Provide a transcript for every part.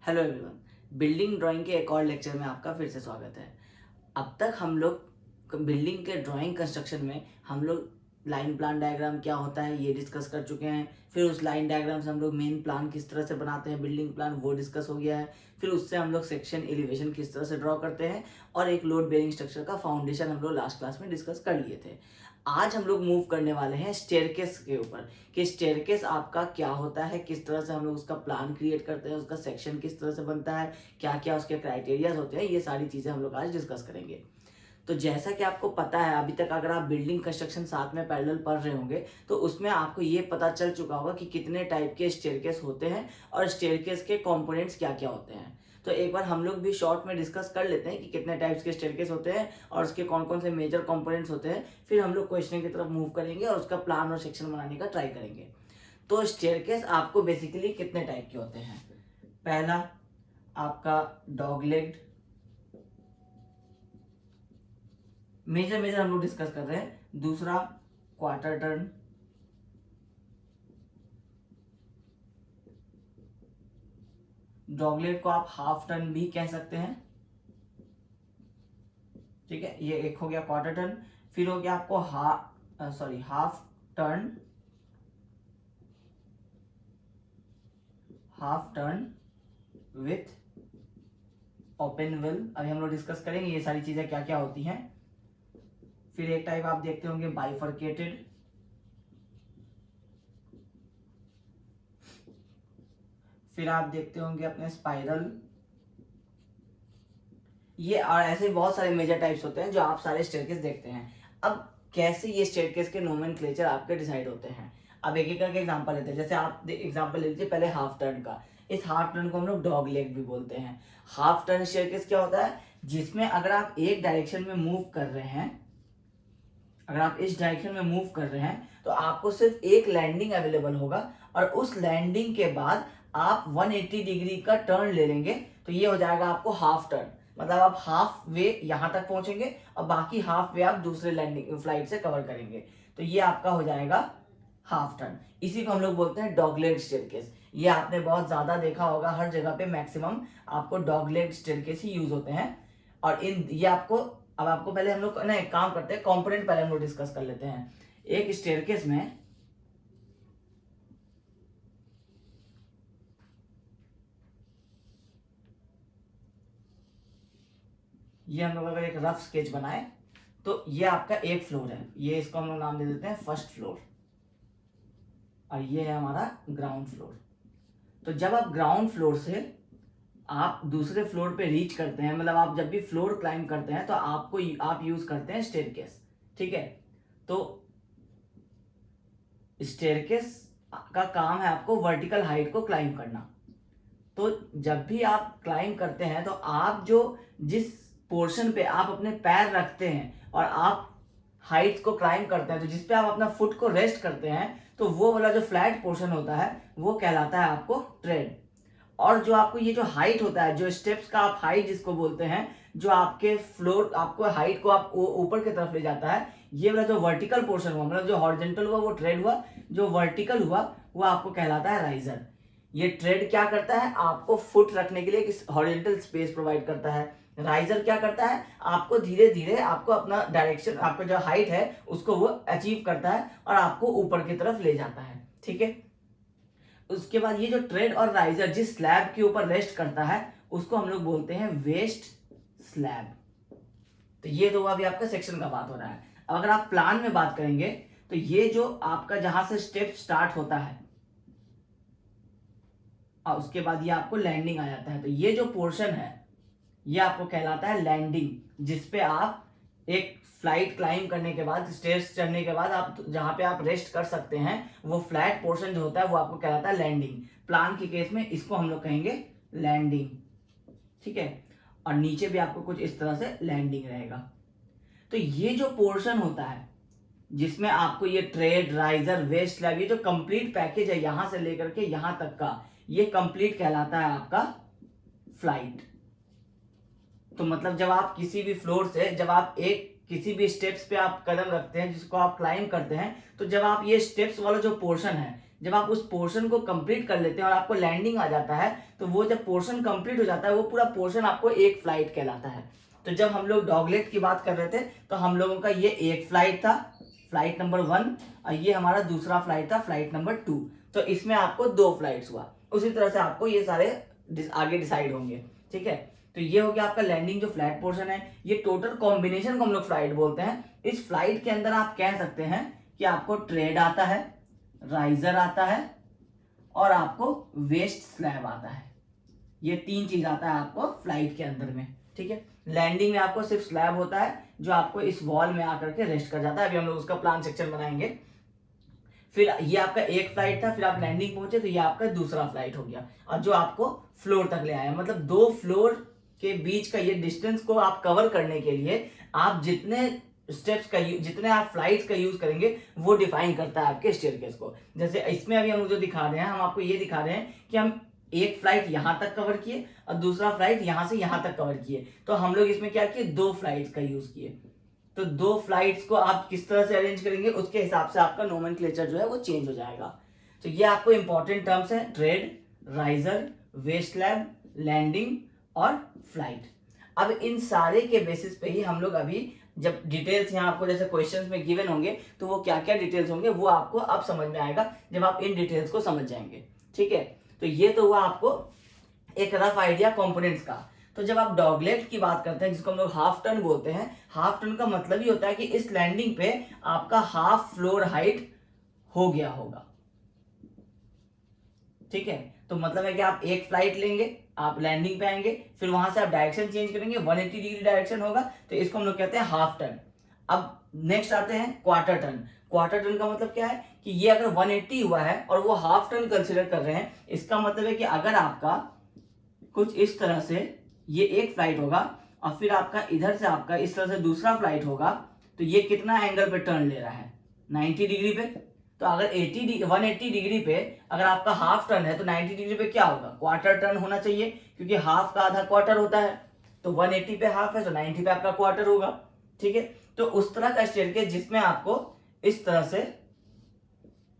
Hello everyone. Building drawing के एक और लेक्चर में आपका फिर से स्वागत है। अब तक हम लोग बिल्डिंग के ड्राइंग कंस्ट्रक्शन में हम लोग लाइन प्लान डायग्राम क्या होता है ये डिस्कस कर चुके हैं। फिर उस लाइन डायग्राम से हम लोग मेन प्लान किस तरह से बनाते हैं, बिल्डिंग प्लान वो डिस्कस हो गया है। फिर उससे हम लोग सेक्शन एलिवेशन किस तरह से ड्रॉ करते हैं और एक लोड बेयरिंग स्ट्रक्चर का फाउंडेशन हम लोग लास्ट क्लास में डिस्कस कर लिए थे। आज हम लोग मूव करने वाले हैं स्टेयरकेस के ऊपर कि स्टेयरकेस आपका क्या होता है, किस तरह से हम लोग उसका प्लान क्रिएट करते हैं, उसका सेक्शन किस तरह से बनता है, क्या क्या उसके क्राइटेरियाज होते हैं, ये सारी चीज़ें हम लोग आज डिस्कस करेंगे। तो जैसा कि आपको पता है, अभी तक अगर आप बिल्डिंग कंस्ट्रक्शन साथ में पैरेलल पढ़ रहे होंगे तो उसमें आपको ये पता चल चुका होगा कि कितने टाइप के स्टेयरकेस होते हैं और स्टेयरकेस के कंपोनेंट्स क्या क्या होते हैं। तो एक बार हम लोग भी शॉर्ट में डिस्कस कर लेते हैं कि कितने टाइप्स के स्टेयरकेस होते हैं और उसके कौन कौन से मेजर कंपोनेंट्स होते हैं। फिर हम लोग क्वेश्चन की तरफ मूव करेंगे और उसका प्लान और सेक्शन बनाने का ट्राई करेंगे। तो स्टेयरकेस आपको बेसिकली कितने टाइप के होते हैं? पहला आपका डॉग लेग्ड, मेजर मेजर हम लोग डिस्कस कर रहे हैं। दूसरा क्वार्टर टर्न, डॉगलेट को आप हाफ टर्न भी कह सकते हैं, ठीक है। ये एक हो गया क्वार्टर टर्न। फिर हो गया आपको half turn, half turn with open will. अभी हम लोग डिस्कस करेंगे ये सारी चीजें क्या क्या होती हैं। फिर एक टाइप आप देखते होंगे बाइफरकेटेड, फिर आप देखते होंगे अपने स्पाइरल। ये और ऐसे बहुत सारे मेजर टाइप्स होते हैं जो आप सारे स्टेयरकेस देखते हैं। अब कैसे ये स्टेयरकेस के नोमेनक्लेचर आपके डिसाइड होते हैं, अब एक एक करके एग्जांपल लेते हैं। जैसे आप एग्जांपल ले लीजिए पहले हाफ टर्न का। इस हाफ टर्न को हम लोग डॉग लेग भी बोलते हैं। हाफ टर्न स्टेयरकेस क्या होता है? जिसमें अगर आप एक डायरेक्शन में मूव कर रहे हैं, अगर आप इस डायरेक्शन में मूव कर रहे हैं तो आपको सिर्फ एक लैंडिंग अवेलेबल होगा और उस लैंडिंग के बाद आप 180 डिग्री का टर्न ले लेंगे तो ये हो जाएगा आपको हाफ टर्न। मतलब आप हाफ वे यहां तक पहुंचेंगे और बाकी हाफ वे आप दूसरे लैंडिंग फ्लाइट से कवर करेंगे, तो ये आपका हो जाएगा हाफ टर्न। इसी को हम लोग बोलते हैं डॉगलेग स्टेयरकेस। ये आपने बहुत ज्यादा देखा होगा, हर जगह पे मैक्सिमम आपको डॉगलेग स्टेयरकेस ही यूज होते हैं। और इन ये आपको, अब आपको पहले हम लोग ना एक काम करते हैं, कंपोनेंट पहले हम लोग डिस्कस कर लेते हैं। एक स्टेयरकेस में ये हम लोग अगर एक रफ स्केच बनाए तो ये आपका एक फ्लोर है, ये इसको हम लोग नाम दे देते हैं फर्स्ट फ्लोर, और ये है हमारा ग्राउंड फ्लोर। तो जब आप ग्राउंड फ्लोर से आप दूसरे फ्लोर पे रीच करते हैं, मतलब आप जब भी फ्लोर क्लाइंब करते हैं तो आप यूज करते हैं स्टेयरकेस, ठीक है। तो स्टेयरकेस का काम है आपको वर्टिकल हाइट को क्लाइंब करना। तो जब भी आप क्लाइंब करते हैं तो आप जो जिस पोर्शन पे आप अपने पैर रखते हैं और आप हाइट को क्लाइंब करते हैं, तो जिस पे आप अपना फुट को रेस्ट करते हैं, तो वो वाला जो फ्लैट पोर्शन होता है वो कहलाता है आपको ट्रेड। और जो आपको ये जो हाइट होता है, जो स्टेप्स का आप हाइट जिसको बोलते हैं, जो आपके फ्लोर आपको हाइट को आप ऊपर की तरफ ले जाता है, ये वाला जो वर्टिकल पोर्शन हुआ, मतलब जो हॉरिजॉन्टल हुआ वो ट्रेड हुआ, जो वर्टिकल हुआ वो आपको कहलाता है राइजर। ये ट्रेड क्या करता है? आपको फुट रखने के लिए एक हॉरिजॉन्टल स्पेस प्रोवाइड करता है। राइजर क्या करता है? आपको धीरे धीरे आपको अपना डायरेक्शन, आपका जो हाइट है उसको वो अचीव करता है और आपको ऊपर की तरफ ले जाता है, ठीक है। उसके बाद ये जो ट्रेड और राइजर जिस स्लैब के ऊपर रेस्ट करता है उसको हम लोग बोलते हैं वेस्ट स्लैब। तो ये तो अभी आपका सेक्शन का बात हो रहा है। अब अगर आप प्लान में बात करेंगे तो ये जो आपका जहां से स्टेप स्टार्ट होता है और उसके बाद ये आपको लैंडिंग आ जाता है, तो ये जो पोर्शन है ये आपको कहलाता है लैंडिंग, जिसपे आप एक फ्लाइट क्लाइंब करने के बाद, स्टेयर्स चढ़ने के बाद आप जहां पे आप रेस्ट कर सकते हैं, वो फ्लैट पोर्शन जो होता है वो आपको कहलाता है लैंडिंग। प्लान के केस में इसको हम लोग कहेंगे लैंडिंग, ठीक है। और नीचे भी आपको कुछ इस तरह से लैंडिंग रहेगा। तो ये जो पोर्शन होता है जिसमें आपको ये ट्रेड, राइजर, वेस्ट स्लैब, ये जो कंप्लीट पैकेज है यहां से लेकर के यहां तक का, ये कंप्लीट कहलाता है आपका फ्लाइट। तो मतलब जब आप किसी भी फ्लोर से, जब आप एक किसी भी स्टेप्स पे आप कदम रखते हैं जिसको आप क्लाइंब करते हैं, तो जब आप ये स्टेप्स वाला जो पोर्शन है जब आप उस पोर्शन को कंप्लीट कर लेते हैं और आपको लैंडिंग आ जाता है, तो वो जब पोर्शन कंप्लीट हो जाता है वो पूरा पोर्शन आपको एक फ्लाइट कहलाता है। तो जब हम लोग डॉगलेट की बात कर रहे थे तो हम लोगों का ये एक फ्लाइट था, फ्लाइट नंबर 1, और ये हमारा दूसरा फ्लाइट था, फ्लाइट नंबर 2। तो इसमें आपको 2 फ्लाइट्स हुआ। उसी तरह से आपको ये सारे आगे डिसाइड होंगे, ठीक है। तो ये हो गया आपका लैंडिंग जो फ्लैट पोर्शन है। ये टोटल कॉम्बिनेशन को हम लोग फ्लाइट बोलते हैं। इस फ्लाइट के अंदर आप कह सकते हैं कि आपको ट्रेड आता है, राइजर आता है और आपको वेस्ट स्लैब आता है। ये 3 चीज आता है आपको फ्लाइट के अंदर में, ठीक है। लैंडिंग में आपको सिर्फ स्लैब होता है जो आपको इस वॉल में आकर के रेस्ट कर जाता है। अभी हम लोग उसका प्लान सेक्शन बनाएंगे। फिर ये आपका एक फ्लाइट था, फिर आप लैंडिंग पहुंचे तो ये आपका दूसरा फ्लाइट हो गया, और जो आपको फ्लोर तक ले आया। मतलब 2 फ्लोर के बीच का ये डिस्टेंस को आप कवर करने के लिए आप जितने स्टेप्स का जितने आप फ्लाइट्स का यूज करेंगे वो डिफाइन करता है आपके स्टेयरकेस को। जैसे इसमें अभी हम लोग जो दिखा रहे हैं, हम आपको ये दिखा रहे हैं कि हम एक फ्लाइट यहां तक कवर किए और दूसरा फ्लाइट यहां से यहां तक कवर किए। तो हम लोग इसमें क्या किए, 2 फ्लाइट्स का यूज किए। तो 2 फ्लाइट्स को आप किस तरह से अरेंज करेंगे उसके हिसाब से आपका नोमेनक्लेचर जो है वो चेंज हो जाएगा। तो ये आपको इंपॉर्टेंट टर्म्स है, tread, riser, waist slab, landing और फ्लाइट। अब इन सारे के बेसिस पे ही हम लोग अभी जब डिटेल्स यहाँ आपको जैसे क्वेश्चंस में गिवन होंगे तो वो क्या क्या डिटेल्स होंगे वो आपको अब समझ में आएगा जब आप इन डिटेल्स को समझ जाएंगे, ठीक है। तो ये तो हुआ आपको एक रफ आइडिया कंपोनेंट्स का। तो जब आप डॉगलेट की बात करते हैं जिसको हम लोग हाफ टन बोलते हैं, हाफ टन का मतलब ही होता है कि इस लैंडिंग पे आपका हाफ फ्लोर हाइट हो गया होगा, ठीक है। तो मतलब है कि आप एक फ्लाइट लेंगे, आप लैंडिंग पे आएंगे, फिर वहां से आप डायरेक्शन चेंज करेंगे, 180 डिग्री डायरेक्शन होगा, तो इसको हम लोग कहते हैं हाफ टन। अब नेक्स्ट आते हैं क्वार्टर टन। क्वार्टर टन का मतलब क्या है कि ये अगर 180 हुआ है और वो हाफ टन कंसिडर कर रहे हैं, इसका मतलब है कि अगर आपका कुछ इस तरह से ये एक फ्लाइट होगा और फिर आपका इधर से आपका इस तरह से दूसरा फ्लाइट होगा, तो ये कितना एंगल पे टर्न ले रहा है, 90 डिग्री पे। तो अगर 180 डिग्री पे अगर आपका हाफ टर्न है तो 90 डिग्री पे क्या होगा, क्वार्टर टर्न होना चाहिए, क्योंकि हाफ का आधा क्वार्टर होता है। तो 180 पे हाफ है तो 90 पे आपका क्वार्टर होगा, ठीक है। तो उस तरह का स्टेयरकेस जिसमें आपको इस तरह से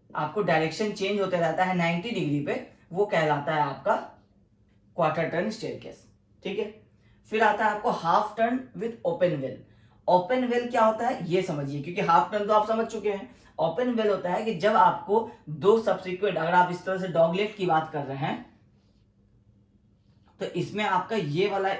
आपको डायरेक्शन चेंज होते रहता है 90 डिग्री पे, वो कहलाता है आपका क्वार्टर टर्न स्टेयरकेस, ठीक है। फिर आता है आपको half turn with open well. Open well क्या होता है ये समझिए, क्योंकि हाफ टर्न तो आप समझ चुके हैं। ओपन वेल होता है कि जब आपको 2 सब्सिक्वेंट, अगर आप इस तरह से डॉगलेट की बात कर रहे हैं तो इसमें आपका ये वाला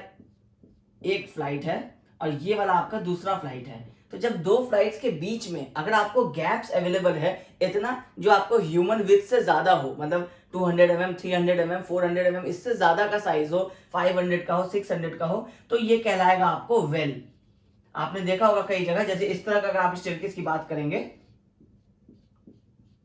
एक फ्लाइट है और ये वाला आपका दूसरा फ्लाइट है। तो जब 2 फ्लाइट्स के बीच में अगर आपको गैप्स अवेलेबल है इतना जो आपको ह्यूमन विड्थ से ज्यादा हो, मतलब 200 mm, 300 mm, 400 mm, इससे ज्यादा का साइज हो, 500 का हो, 600 का हो, तो ये कहलाएगा आपको वेल। आपने देखा होगा कई जगह, जैसे इस तरह का अगर आप स्टेयरकेस की बात करेंगे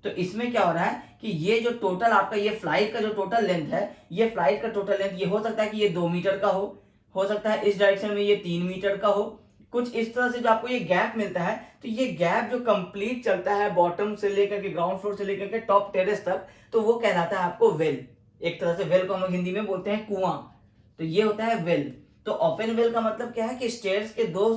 तो इसमें क्या हो रहा है कि ये जो टोटल आपका ये फ्लाइट का जो टोटल लेंथ है, ये फ्लाइट का टोटल लेंथ ये हो सकता है कि ये 2 मीटर का हो सकता है इस डायरेक्शन में ये 3 मीटर का हो, कुछ इस तरह से जो आपको ये गैप मिलता है। तो ये गैप जो कंप्लीट चलता है बॉटम से लेकर के ग्राउंड फ्लोर से लेकर के टॉप टेरेस तक, तो वो कहलाता है आपको वेल। एक तरह से वेल को हम लोग हिंदी में बोलते हैं कुआं, तो ये होता है वेल। तो ओपन वेल का मतलब क्या है कि स्टेयर्स के 2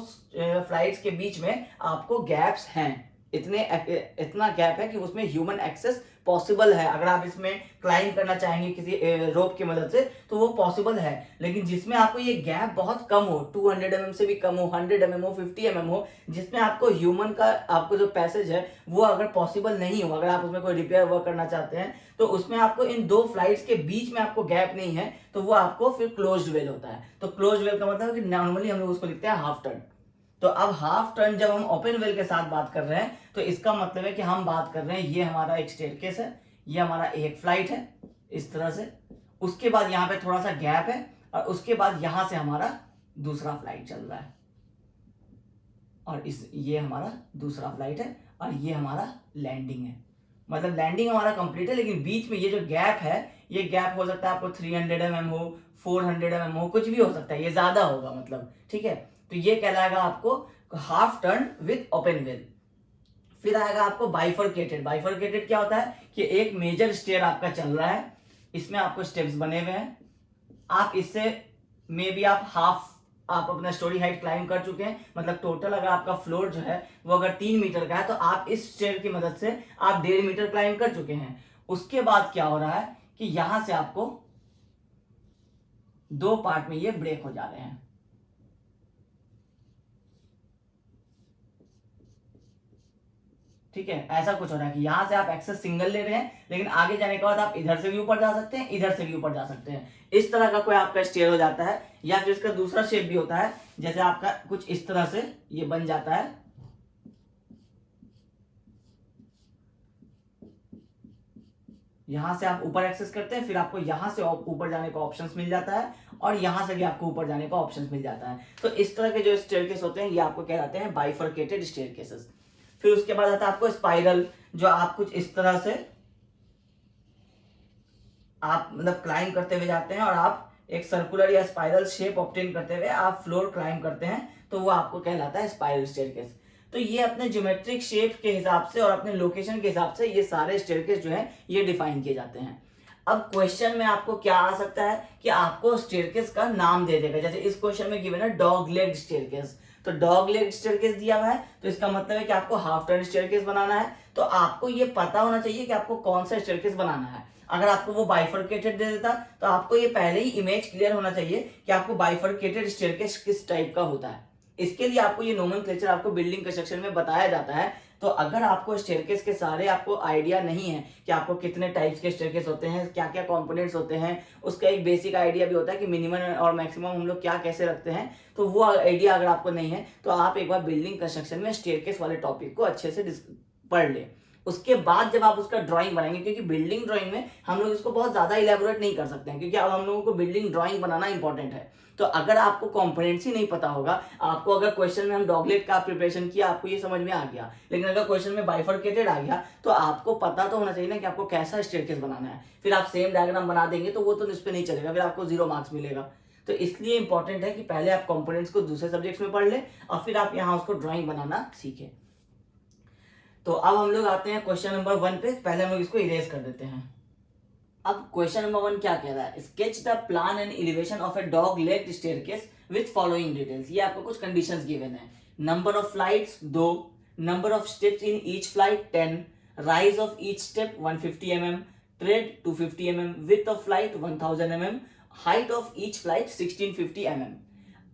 फ्लाइट्स के बीच में आपको गैप्स हैं, इतना गैप है कि उसमें ह्यूमन एक्सेस पॉसिबल है। अगर आप इसमें क्लाइंब करना चाहेंगे किसी रोप की मदद से तो वो पॉसिबल है, लेकिन जिसमें आपको ये गैप बहुत कम हो, 200 mm से भी कम हो, 100 mm हो, 50 mm हो, जिसमें आपको ह्यूमन का आपको जो पैसेज है वो अगर पॉसिबल नहीं हो, अगर आप उसमें कोई रिपेयर वर्क करना चाहते हैं तो उसमें आपको इन 2 फ्लाइट्स के बीच में आपको गैप नहीं है, तो वो आपको फिर क्लोज्ड वेल होता है। तो क्लोज्ड वेल का मतलब है कि नॉर्मली हम लोग उसको लिखते हैं हाफ टर्न। तो अब हाफ टर्न जब हम ओपन वेल के साथ बात कर रहे हैं तो इसका मतलब है कि हम बात कर रहे हैं ये हमारा एक स्टेयरकेस है, ये हमारा एक फ्लाइट है इस तरह से, उसके बाद यहाँ पे थोड़ा सा गैप है और उसके बाद यहां से हमारा दूसरा फ्लाइट चल रहा है और ये हमारा दूसरा फ्लाइट है और ये हमारा लैंडिंग है। मतलब लैंडिंग हमारा कंप्लीट है, लेकिन बीच में ये जो गैप है, ये गैप हो सकता है आपको 300 mm हो, 400 mm हो, कुछ भी हो सकता है, ये ज्यादा होगा मतलब, ठीक है। तो ये कहलाएगा आपको half turn with open well. फिर आएगा आपको बाइफरकेटेड। बाइफरकेटेड क्या होता है कि एक मेजर स्टेयर आपका चल रहा है, इसमें आपको स्टेप्स बने हुए हैं, आप इससे मे बी आप अपना स्टोरी हाइट क्लाइम कर चुके हैं, मतलब टोटल अगर आपका फ्लोर जो है वो अगर 3 मीटर का है तो आप इस स्टेयर की मदद से आप 1.5 मीटर क्लाइम कर चुके हैं। उसके बाद क्या हो रहा है कि यहां से आपको दो पार्ट में ये ब्रेक हो जा रहे हैं। ठीक है, ऐसा कुछ हो रहा है कि यहां से आप एक्सेस सिंगल ले रहे हैं, लेकिन आगे जाने के बाद आप इधर से भी ऊपर जा सकते हैं, इधर से भी ऊपर जा सकते हैं। इस तरह का कोई आपका स्टेयर हो जाता है, या फिर इसका दूसरा शेप भी होता है, जैसे आपका कुछ इस तरह से ये बन जाता है। यहां से आप ऊपर एक्सेस करते हैं, फिर आपको यहां से ऊपर जाने का ऑप्शंस मिल जाता है, और यहां से भी आपको ऊपर जाने का ऑप्शंस मिल जाता है। तो इस तरह के जो स्टेयरकेस होते हैं ये आपको कहलाते हैं बाइफरकेटेड स्टेयरकेसेस। फिर उसके बाद आता है आपको स्पाइरल, जो आप कुछ इस तरह से आप मतलब क्लाइंब करते हुए जाते हैं, और आप एक सर्कुलर या स्पाइरल शेप ऑब्टेन करते हुए आप फ्लोर क्लाइंब करते हैं, तो वो आपको कहलाता है स्पाइरल स्टेयरकेस। तो ये अपने ज्योमेट्रिक शेप के हिसाब से और अपने लोकेशन के हिसाब से ये सारे स्टेयरकेस जो है ये डिफाइन किए जाते हैं। अब क्वेश्चन में आपको क्या आ सकता है कि आपको स्टेयरकेस का नाम दे देगा। जैसे इस क्वेश्चन में गिवन है डॉग लेग स्टेयरकेस, तो डॉग लेग स्टेयरकेस दिया हुआ है, तो इसका मतलब है कि आपको हाफ टर्न स्टेयरकेस बनाना है। तो आपको ये पता होना चाहिए कि आपको कौन सा स्टेयरकेस बनाना है। अगर आपको वो बाइफरकेटेड दे देता तो आपको ये पहले ही इमेज क्लियर होना चाहिए कि आपको बाइफरकेटेड स्टेयरकेस किस टाइप का होता है। इसके लिए आपको ये नोमेनक्लेचर आपको बिल्डिंग कंस्ट्रक्शन में बताया जाता है। तो अगर आपको स्टेयरकेस के सारे आपको आइडिया नहीं है कि आपको कितने टाइप्स के स्टेयरकेस होते हैं, क्या क्या कंपोनेंट्स होते हैं, उसका एक बेसिक आइडिया भी होता है कि मिनिमम और मैक्सिमम हम लोग क्या कैसे रखते हैं, तो वो आइडिया अगर आपको नहीं है तो आप एक बार बिल्डिंग कंस्ट्रक्शन में स्टेयरकेस वाले टॉपिक को अच्छे से पढ़ ले। उसके बाद जब आप उसका ड्राइंग बनाएंगे, क्योंकि बिल्डिंग ड्राइंग में हम लोग इसको बहुत ज्यादा इलेबोरेट नहीं कर सकते हैं, क्योंकि अब हम लोगों को बिल्डिंग ड्राइंग बनाना इंपॉर्टेंट है। तो अगर आपको कंपोनेंट्स ही नहीं पता होगा, आपको अगर क्वेश्चन में हम डॉगलेट का प्रिपरेशन किया, आपको ये समझ में आ गया, लेकिन अगर क्वेश्चन में बाइफरकेटेड आ गया, तो आपको पता तो होना चाहिए ना कि आपको कैसा स्टेयरकेस बनाना है। फिर आप सेम डायग्राम बना देंगे तो वो तो इस पे नहीं चलेगा, फिर आपको 0 मार्क्स मिलेगा। तो इसलिए इंपॉर्टेंट है कि पहले आप कंपोनेंट्स को दूसरे सब्जेक्ट्स में पढ़ ले, और फिर आप यहाँ उसको ड्राइंग बनाना सीखें। तो अब हम लोग आते हैं क्वेश्चन नंबर 1 पे। पहले हम लोग इसको इरेज कर देते हैं। अब क्वेश्चन नंबर 1 क्या कह रहा है, sketch the plan and elevation of a dog leg staircase with following details. ये आपको कुछ कंडीशंस गिवन है। Number of flights 2, number of steps in each flight 10, rise of each step 150 mm, trade 250 mm, width of flight 1000 mm, height of each flight 1650 mm।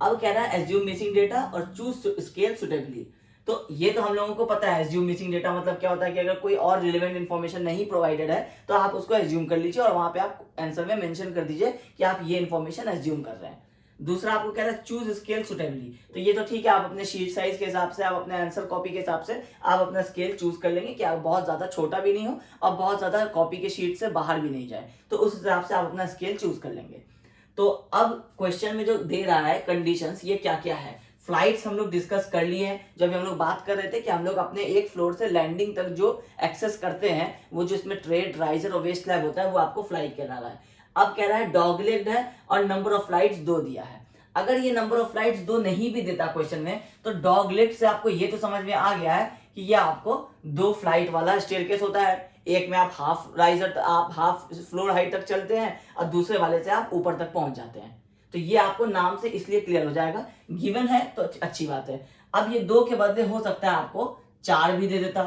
अब कह रहा है assume missing data और choose scale suitably. तो ये तो हम लोगों को पता है, एज्यूम मिसिंग डेटा मतलब क्या होता है कि अगर कोई और रिलेवेंट इन्फॉर्मेशन नहीं प्रोवाइडेड है तो आप उसको एज्यूम कर लीजिए, और वहां पे आप आंसर में मेंशन कर दीजिए कि आप ये इन्फॉर्मेशन एज्यूम कर रहे हैं। दूसरा आपको कह रहा है चूज स्केल सुटेबली। तो ये तो ठीक है, आप अपने शीट साइज के हिसाब से, आप अपने आंसर कॉपी के हिसाब से आप अपना स्केल चूज कर लेंगे कि आप बहुत ज्यादा छोटा भी नहीं हो और बहुत ज्यादा कॉपी के शीट से बाहर भी नहीं जाए, तो उस हिसाब से आप अपना स्केल चूज कर लेंगे। तो अब क्वेश्चन में जो दे रहा है कंडीशंस, ये क्या क्या है। फ्लाइट्स हम लोग डिस्कस कर लिए हैं, जब हम लोग बात कर रहे थे कि हम लोग अपने एक फ्लोर से लैंडिंग तक जो एक्सेस करते हैं, वो जो इसमें ट्रेड, राइजर और वेस्ट स्लैब होता है, वो आपको फ्लाइट कह रहा है। अब कह रहा है डॉग लेग्ड है और नंबर ऑफ फ्लाइट्स 2 दिया है। अगर ये नंबर ऑफ फ्लाइट्स 2 नहीं भी देता क्वेश्चन में, तो डॉग लेग्ड से आपको ये तो समझ में आ गया है कि ये आपको 2 फ्लाइट वाला स्टेयरकेस होता है। एक में आप हाफ राइजर, आप हाफ फ्लोर हाइट तक चलते हैं, और दूसरे वाले से आप ऊपर तक पहुंच जाते हैं। तो ये आपको नाम से इसलिए क्लियर हो जाएगा, गिवन है तो अच्छी बात है। अब ये 2 के बदले हो सकता है आपको 4 भी दे देता।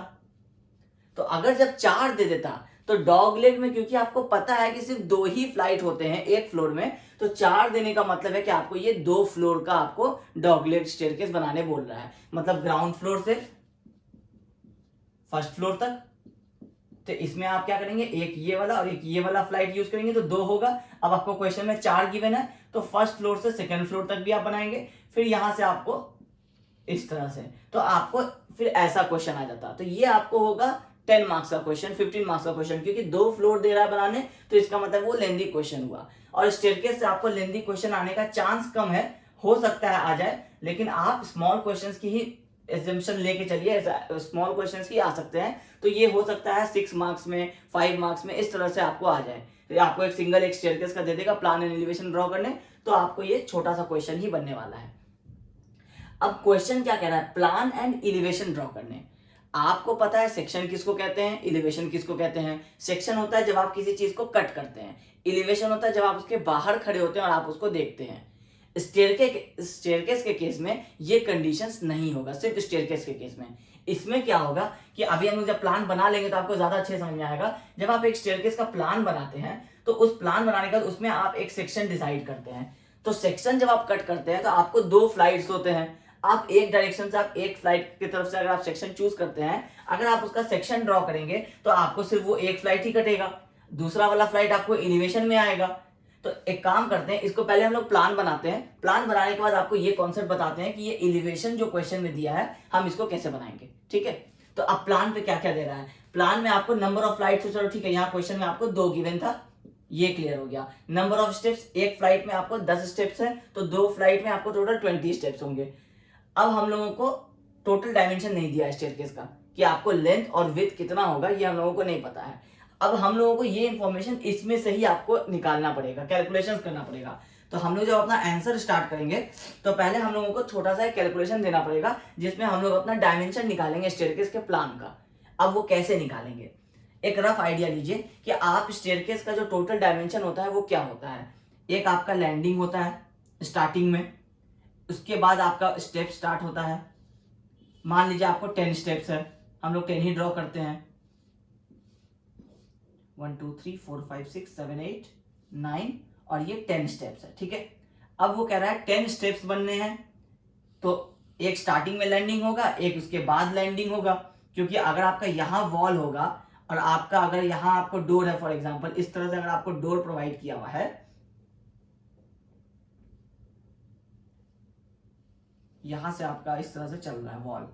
तो अगर जब 4 दे देता तो डॉग लेग में, क्योंकि आपको पता है कि सिर्फ 2 ही फ्लाइट होते हैं एक फ्लोर में, तो 4 देने का मतलब है कि आपको ये 2 फ्लोर का आपको डॉग लेग स्टेयरकेस बनाने बोल रहा है। मतलब ग्राउंड फ्लोर से फर्स्ट फ्लोर तक, तो इसमें आप क्या करेंगे, एक ये वाला और एक ये वाला फ्लाइट यूज करेंगे तो 2 होगा। अब आपको क्वेश्चन में 4 गिवन है, तो फर्स्ट फ्लोर से सेकंड फ्लोर तक भी आप बनाएंगे, फिर यहां से आपको इस तरह से, तो आपको फिर ऐसा क्वेश्चन आ जाता। तो ये आपको होगा 10 मार्क्स का क्वेश्चन, 15 मार्क्स का क्वेश्चन, क्योंकि 2 फ्लोर दे रहा है बनाने, तो इसका मतलब वो लेंदी क्वेश्चन हुआ। और स्टेयरकेस से आपको लेंदी क्वेश्चन आने का चांस कम है, हो सकता है आ जाए, लेकिन आप स्मॉल क्वेश्चन की ही एग्जाम्पशन लेके चलिए, स्मॉल क्वेश्चंस ही आ सकते हैं। तो ये हो सकता है 6 मार्क्स में, 5 मार्क्स में, इस तरह से आपको आ जाए। तो आपको एक सिंगल एक स्टेयरकेस का दे देगा प्लान एंड एलिवेशन ड्रॉ करने, तो आपको ये छोटा सा क्वेश्चन ही बनने वाला है। अब क्वेश्चन क्या कह रहा है, प्लान एंड एलिवेशन ड्रॉ करने। आपको पता है सेक्शन किसको कहते हैं, एलिवेशन किसको कहते हैं। सेक्शन होता है जब आप किसी चीज को कट करते हैं, एलिवेशन होता है जब आप उसके बाहर खड़े होते हैं और आप उसको देखते हैं। स्टेयरकेस के केस में ये कंडीशंस नहीं होगा, सिर्फ स्टेयरकेस के केस में। इसमें क्या होगा कि अभी हम लोग जब प्लान बना लेंगे तो आपको ज्यादा अच्छे समझ में आएगा। जब आप एक स्टेयरकेस का प्लान बनाते हैं तो उस प्लान बनाने के बाद उसमें आप एक सेक्शन डिसाइड करते हैं। तो सेक्शन जब आप कट करते हैं तो आपको 2 फ्लाइट्स होते हैं। आप एक डायरेक्शन से आप एक फ्लाइट की तरफ से अगर आप सेक्शन चूज करते हैं, अगर आप उसका सेक्शन ड्रॉ करेंगे तो आपको सिर्फ वो एक फ्लाइट ही कटेगा, दूसरा वाला फ्लाइट आपको एलिवेशन में आएगा। तो एक काम करते हैं, इसको पहले हम लोग प्लान बनाते हैं। प्लान बनाने के बाद आपको ये कॉन्सेप्ट बताते हैं कि ये एलिवेशन जो क्वेश्चन में दिया है हम इसको कैसे बनाएंगे। ठीक है, तो अब प्लान पे क्या क्या दे रहा है। प्लान में आपको नंबर ऑफ फ्लाइट, तो चलो ठीक है, यहाँ क्वेश्चन में आपको 2 गिवन था, ये क्लियर हो गया। नंबर ऑफ स्टेप्स, एक फ्लाइट में आपको 10 स्टेप्स है तो 2 फ्लाइट में आपको टोटल 20 स्टेप्स होंगे। अब हम लोगों को टोटल डायमेंशन नहीं दिया है स्टेयरकेस का कि आपको लेंथ और विड्थ कितना होगा, ये हम लोगों को नहीं पता है। अब हम लोगों को ये इंफॉर्मेशन इसमें से ही आपको निकालना पड़ेगा, कैलकुलेशन करना पड़ेगा। तो हम लोग जब अपना आंसर स्टार्ट करेंगे तो पहले हम लोगों को छोटा सा कैलकुलेशन देना पड़ेगा जिसमें हम लोग अपना डायमेंशन निकालेंगे स्टेयरकेस के प्लान का। अब वो कैसे निकालेंगे, एक रफ आइडिया लीजिए कि आप स्टेयरकेस का जो टोटल डायमेंशन होता है वो क्या होता है। एक आपका लैंडिंग होता है स्टार्टिंग में, उसके बाद आपका स्टेप स्टार्ट होता है। मान लीजिए आपको 10 स्टेप्स है, हम लोग 10 ही ड्रॉ करते हैं। 1 2 3 4 5 6 7 8 9 और ये 10 स्टेप्स है। ठीक है, अब वो कह रहा है 10 स्टेप्स बनने हैं तो एक स्टार्टिंग में लैंडिंग होगा, एक उसके बाद लैंडिंग होगा। क्योंकि अगर आपका यहाँ वॉल होगा और आपका अगर यहाँ आपको डोर है, फॉर एग्जांपल इस तरह से अगर आपको डोर प्रोवाइड किया हुआ है, यहां से आपका इस तरह से चल रहा है वॉल।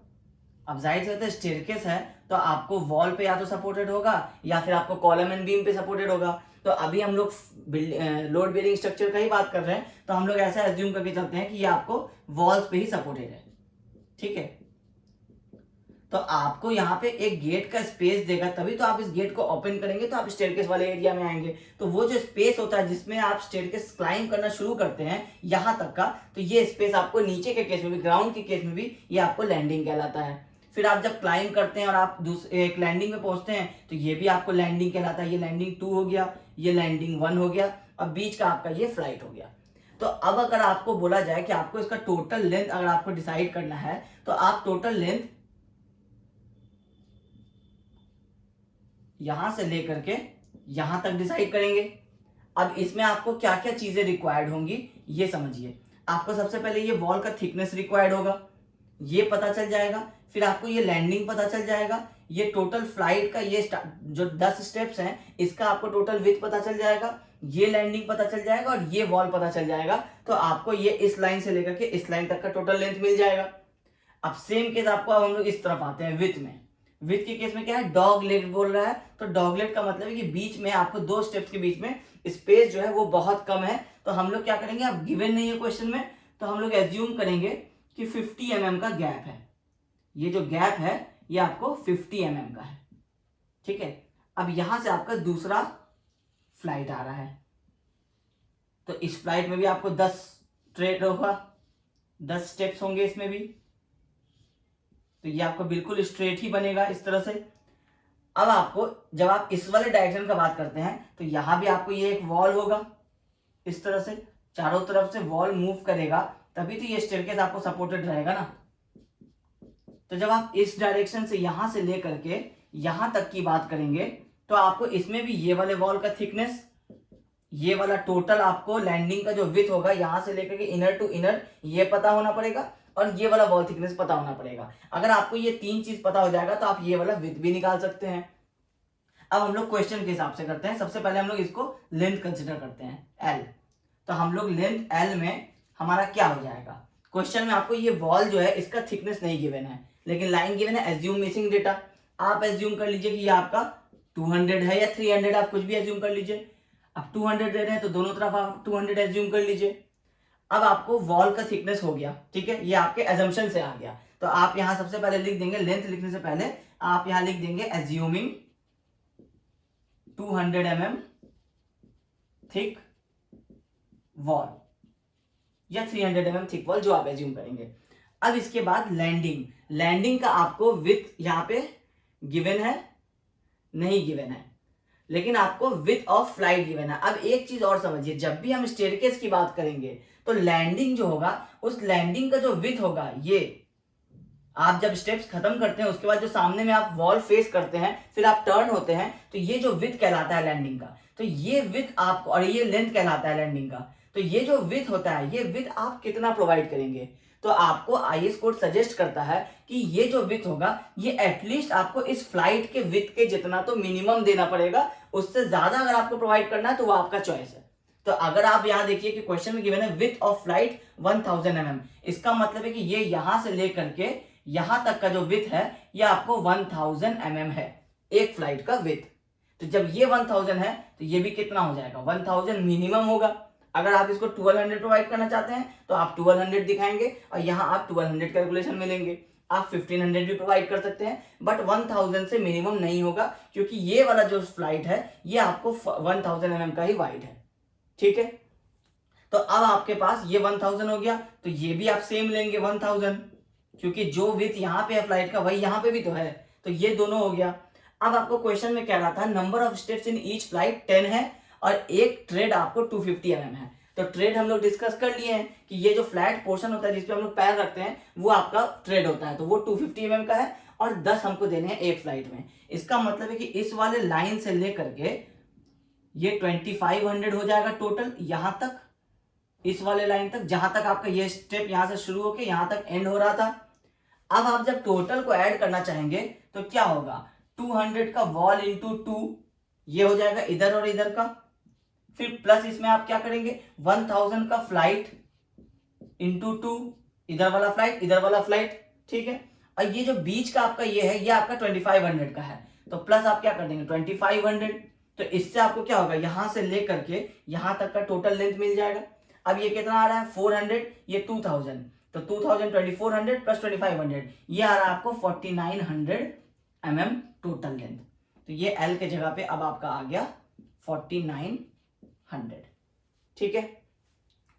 अब जाहिर सी बात है स्टेयरकेस है तो आपको वॉल पे या तो सपोर्टेड होगा या फिर आपको कॉलम एंड बीम पे सपोर्टेड होगा। तो अभी हम लोग लोड बेयरिंग स्ट्रक्चर का ही बात कर रहे हैं तो हम लोग ऐसा एज्यूम करके चलते हैं कि ये आपको वॉल्स पे ही सपोर्टेड है। ठीक है, तो आपको यहाँ पे एक गेट का स्पेस देगा, तभी तो आप इस गेट को ओपन करेंगे तो आप स्टेयरकेस वाले एरिया में आएंगे। तो वो जो स्पेस होता है जिसमें आप स्टेयरकेस क्लाइंब करना शुरू करते हैं यहाँ तक का, तो ये स्पेस आपको नीचे के केस में भी, ग्राउंड के केस में भी, ये आपको लैंडिंग कहलाता है। फिर आप जब क्लाइंब करते हैं और आप एक लैंडिंग में पहुंचते हैं तो ये भी आपको लैंडिंग कहलाता है। ये लैंडिंग 2 हो गया, ये लैंडिंग 1 हो गया, अब बीच का आपका ये फ्लाइट हो गया। तो अब अगर आपको बोला जाए कि आपको इसका टोटल लेंथ अगर आपको डिसाइड करना है तो आप टोटल लेंथ यहां से लेकर के यहां तक डिसाइड करेंगे। अब इसमें आपको क्या क्या चीजें रिक्वायर्ड होंगी ये समझिए। आपको सबसे पहले ये वॉल का थिकनेस रिक्वायर्ड होगा, ये पता चल जाएगा। फिर आपको ये लैंडिंग पता चल जाएगा, ये टोटल फ्लाइट का ये जो 10 स्टेप्स हैं इसका आपको टोटल विड्थ पता चल जाएगा, ये लैंडिंग पता चल जाएगा और ये वॉल पता चल जाएगा। तो आपको ये इस लाइन से लेकर के इस लाइन तक का टोटल लेंथ मिल जाएगा। अब सेम केस आपको अब हम लोग इस तरफ आते हैं विड्थ में। विड्थ के केस में क्या है, डॉग लेग बोल रहा है। तो डॉग लेग का मतलब है कि बीच में आपको 2 स्टेप्स के बीच में स्पेस जो है वो बहुत कम है। तो हम लोग क्या करेंगे, अब गिवन नहीं है क्वेश्चन में, तो हम लोग एज्यूम करेंगे कि 50 mm का गैप है। ये जो गैप है ये आपको 50 mm का है। ठीक है, अब यहां से आपका दूसरा फ्लाइट आ रहा है तो इस फ्लाइट में भी आपको 10 स्ट्रेट होगा, 10 स्टेप्स होंगे इसमें भी। तो ये आपको बिल्कुल स्ट्रेट ही बनेगा इस तरह से। अब आपको जब आप इस वाले डायरेक्शन का बात करते हैं तो यहां भी आपको ये एक वॉल होगा, इस तरह से चारों तरफ से वॉल मूव करेगा तभी तो ये स्टेयरकेस आपको सपोर्टेड रहेगा ना। तो जब आप इस डायरेक्शन से यहां से लेकर के यहां तक की बात करेंगे तो आपको इसमें भी ये वाले वॉल का थिकनेस, ये वाला टोटल आपको लैंडिंग का जो विड्थ होगा यहां से लेकर के इनर टू इनर ये पता होना पड़ेगा और ये वाला वॉल थिकनेस पता होना पड़ेगा। अगर आपको ये 3 चीज पता हो जाएगा तो आप ये वाला विड्थ भी निकाल सकते हैं। अब हम लोग क्वेश्चन के हिसाब से करते हैं। सबसे पहले हम लोग इसको लेंथ कंसिडर करते हैं एल। तो हम लोग लेंथ एल में हमारा क्या हो जाएगा, क्वेश्चन में आपको ये वॉल जो है इसका थिकनेस नहीं गिवन है लेकिन लाइन गिवन है। एज्यूम मिसिंग डेटा, आप एज्यूम कर लीजिए कि ये आपका 200 है या 300, आप कुछ भी एज्यूम कर लीजिए। अब 200 दे रहे हैं तो दोनों तरफ आप 200 एज्यूम कर लीजिए। अब आपको वॉल का थिकनेस हो गया, ठीक है, ये आपके एजम्पशन से आ गया। तो आप यहां सबसे पहले लिख देंगे, लेंथ लिखने से पहले आप यहां लिख देंगे एज्यूमिंग 200 mm थिक वॉल या 300 mm थिक वॉल, जो आप एज्यूम करेंगे। अब इसके बाद लैंडिंग का आपको विड्थ यहाँ पे गिवन है नहीं गिवन है। लेकिन आपको विथ ऑफ फ्लाइट गिवन है। अब एक चीज और समझिए, जब भी हम स्टेयरकेस की बात करेंगे तो लैंडिंग जो होगा, उस लैंडिंग का जो विथ होगा, ये आप जब स्टेप्स खत्म करते हैं उसके बाद जो सामने में आप वॉल फेस करते हैं, फिर आप टर्न होते हैं, तो ये जो विथ कहलाता है लैंडिंग का, तो ये विथ आपको, और ये लेंथ कहलाता है लैंडिंग का, तो ये जो विथ होता है, ये विथ आप कितना प्रोवाइड करेंगे। तो आपको आईएस कोड सजेस्ट करता है कि ये जो विथ होगा, ये एटलीस्ट आपको इस फ्लाइट के विथ के जितना तो मिनिमम देना पड़ेगा। उससे ज्यादा अगर आपको प्रोवाइड करना है तो वो आपका चॉइस है। तो अगर आप यहां देखिए कि क्वेश्चन में गिवन है विथ ऑफ फ्लाइट 1000 mm, इसका मतलब है कि ये यहां से लेकर के यहां तक का जो विथ है, ये आपको 1000 mm है, एक फ्लाइट का विथ। तो जब ये 1000 है तो ये भी कितना हो जाएगा, 1000 मिनिमम होगा। अगर आप इसको 1200 प्रोवाइड करना चाहते हैं तो आप 1200 दिखाएंगे, और यहाँ आप 1200 कैलकुलेशन में लेंगे। आप 1500 भी प्रोवाइड कर सकते हैं, बट 1000 से मिनिमम नहीं होगा, क्योंकि ये वाला जो फ्लाइट है ये आपको 1000 mm का ही वाइड है। ठीक है, तो अब आपके पास ये 1000 हो गया, तो ये भी आप सेम लेंगे 1000, क्योंकि जो विथ यहाँ पे है फ्लाइट का वही यहाँ पे भी तो है, तो ये दोनों हो गया। अब आपको क्वेश्चन में कह रहा था number of steps in each flight 10 है, और एक ट्रेड आपको 250 mm है। तो ट्रेड हम लोग डिस्कस कर लिए हैं कि ये जो फ्लैट पोर्शन होता है जिसपे हम लोग पैर रखते हैं, वो आपका ट्रेड होता है, तो वो 250 mm का है, और 10 हमको देने हैं एक फ्लाइट में। इसका मतलब है कि इस वाले लाइन से लेकर के ये 2500 हो जाएगा टोटल, यहां तक, इस वाले लाइन तक, जहां तक आपका ये स्टेप यहां से शुरू होकर यहां तक एंड हो रहा था। अब आप जब टोटल को ऐड करना चाहेंगे तो क्या होगा, 200 का वॉल इंटू 2, ये हो जाएगा इधर और इधर का, फिर प्लस इसमें आप क्या करेंगे 1000 का फ्लाइट इंटू 2, इधर वाला फ्लाइट इधर वाला फ्लाइट। ठीक है, और ये जो बीच का आपका ये है, ये आपका 2500 का है, तो प्लस आप क्या कर देंगे 2500। तो इससे आपको क्या होगा, यहां से लेकर के यहां तक का टोटल लेंथ मिल जाएगा। अब ये कितना आ रहा है 400, ये 2000, तो 2000 2400 प्लस 2500, ये आ रहा है आपको 4900 mm टोटल लेंथ। तो ये L के जगह पे अब आपका आ गया 4900। ठीक है,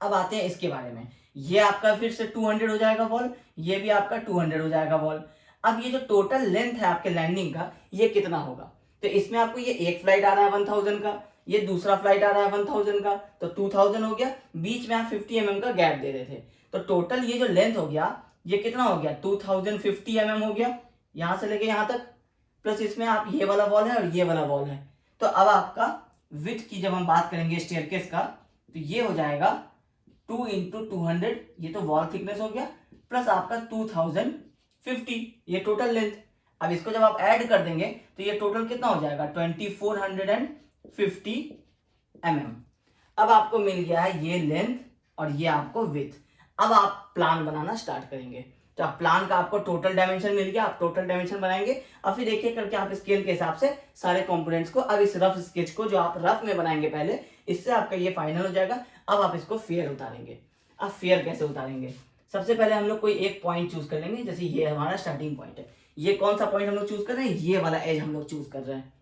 अब आते हैं इसके बारे में, ये आपका फिर से 200 हो जाएगा वॉल, ये भी आपका 200 हो जाएगा वॉल। अब ये जो टोटल लेंथ है आपके लैंडिंग का, ये कितना होगा, तो इसमें आपको ये एक फ्लाइट आ रहा है 1000 का, ये दूसरा फ्लाइट आ रहा है 1000 का, तो 2000 हो गया, बीच में आप 50 mm का गैप दे रहे थे, तो टोटल ये जो लेंथ हो गया, ये कितना हो गया 2050 mm हो गया, यहां से लेके यहां तक, प्लस इसमें आप ये वाला वॉल है और ये वाला वॉल है। तो अब आपका विड्थ की जब हम बात करेंगे स्टेयरकेस का, तो ये हो जाएगा 2 इंटू 200, ये तो वॉल थिकनेस हो गया, प्लस आपका 2050, ये टोटल लेंथ। अब इसको जब आप ऐड कर देंगे तो ये टोटल कितना हो जाएगा 2450 mm। अब आपको मिल गया है ये लेंथ और ये आपको विड्थ। अब आप प्लान बनाना स्टार्ट करेंगे, तो आप प्लान का आपको टोटल डायमेंशन मिल गया, आप टोटल डायमेंशन बनाएंगे, और फिर एक एक करके आप स्केल के हिसाब से सारे कंपोनेंट्स को, अब इस रफ स्केच को जो आप रफ में बनाएंगे पहले, इससे आपका ये फाइनल हो जाएगा। अब आप इसको फेयर उतारेंगे। अब फेयर कैसे उतारेंगे, सबसे पहले हम लोग कोई एक पॉइंट चूज कर लेंगे, जैसे ये हमारा स्टार्टिंग पॉइंट है, ये कौन सा पॉइंट हम लोग चूज कर रहे हैं, ये वाला एज हम लोग चूज कर रहे हैं।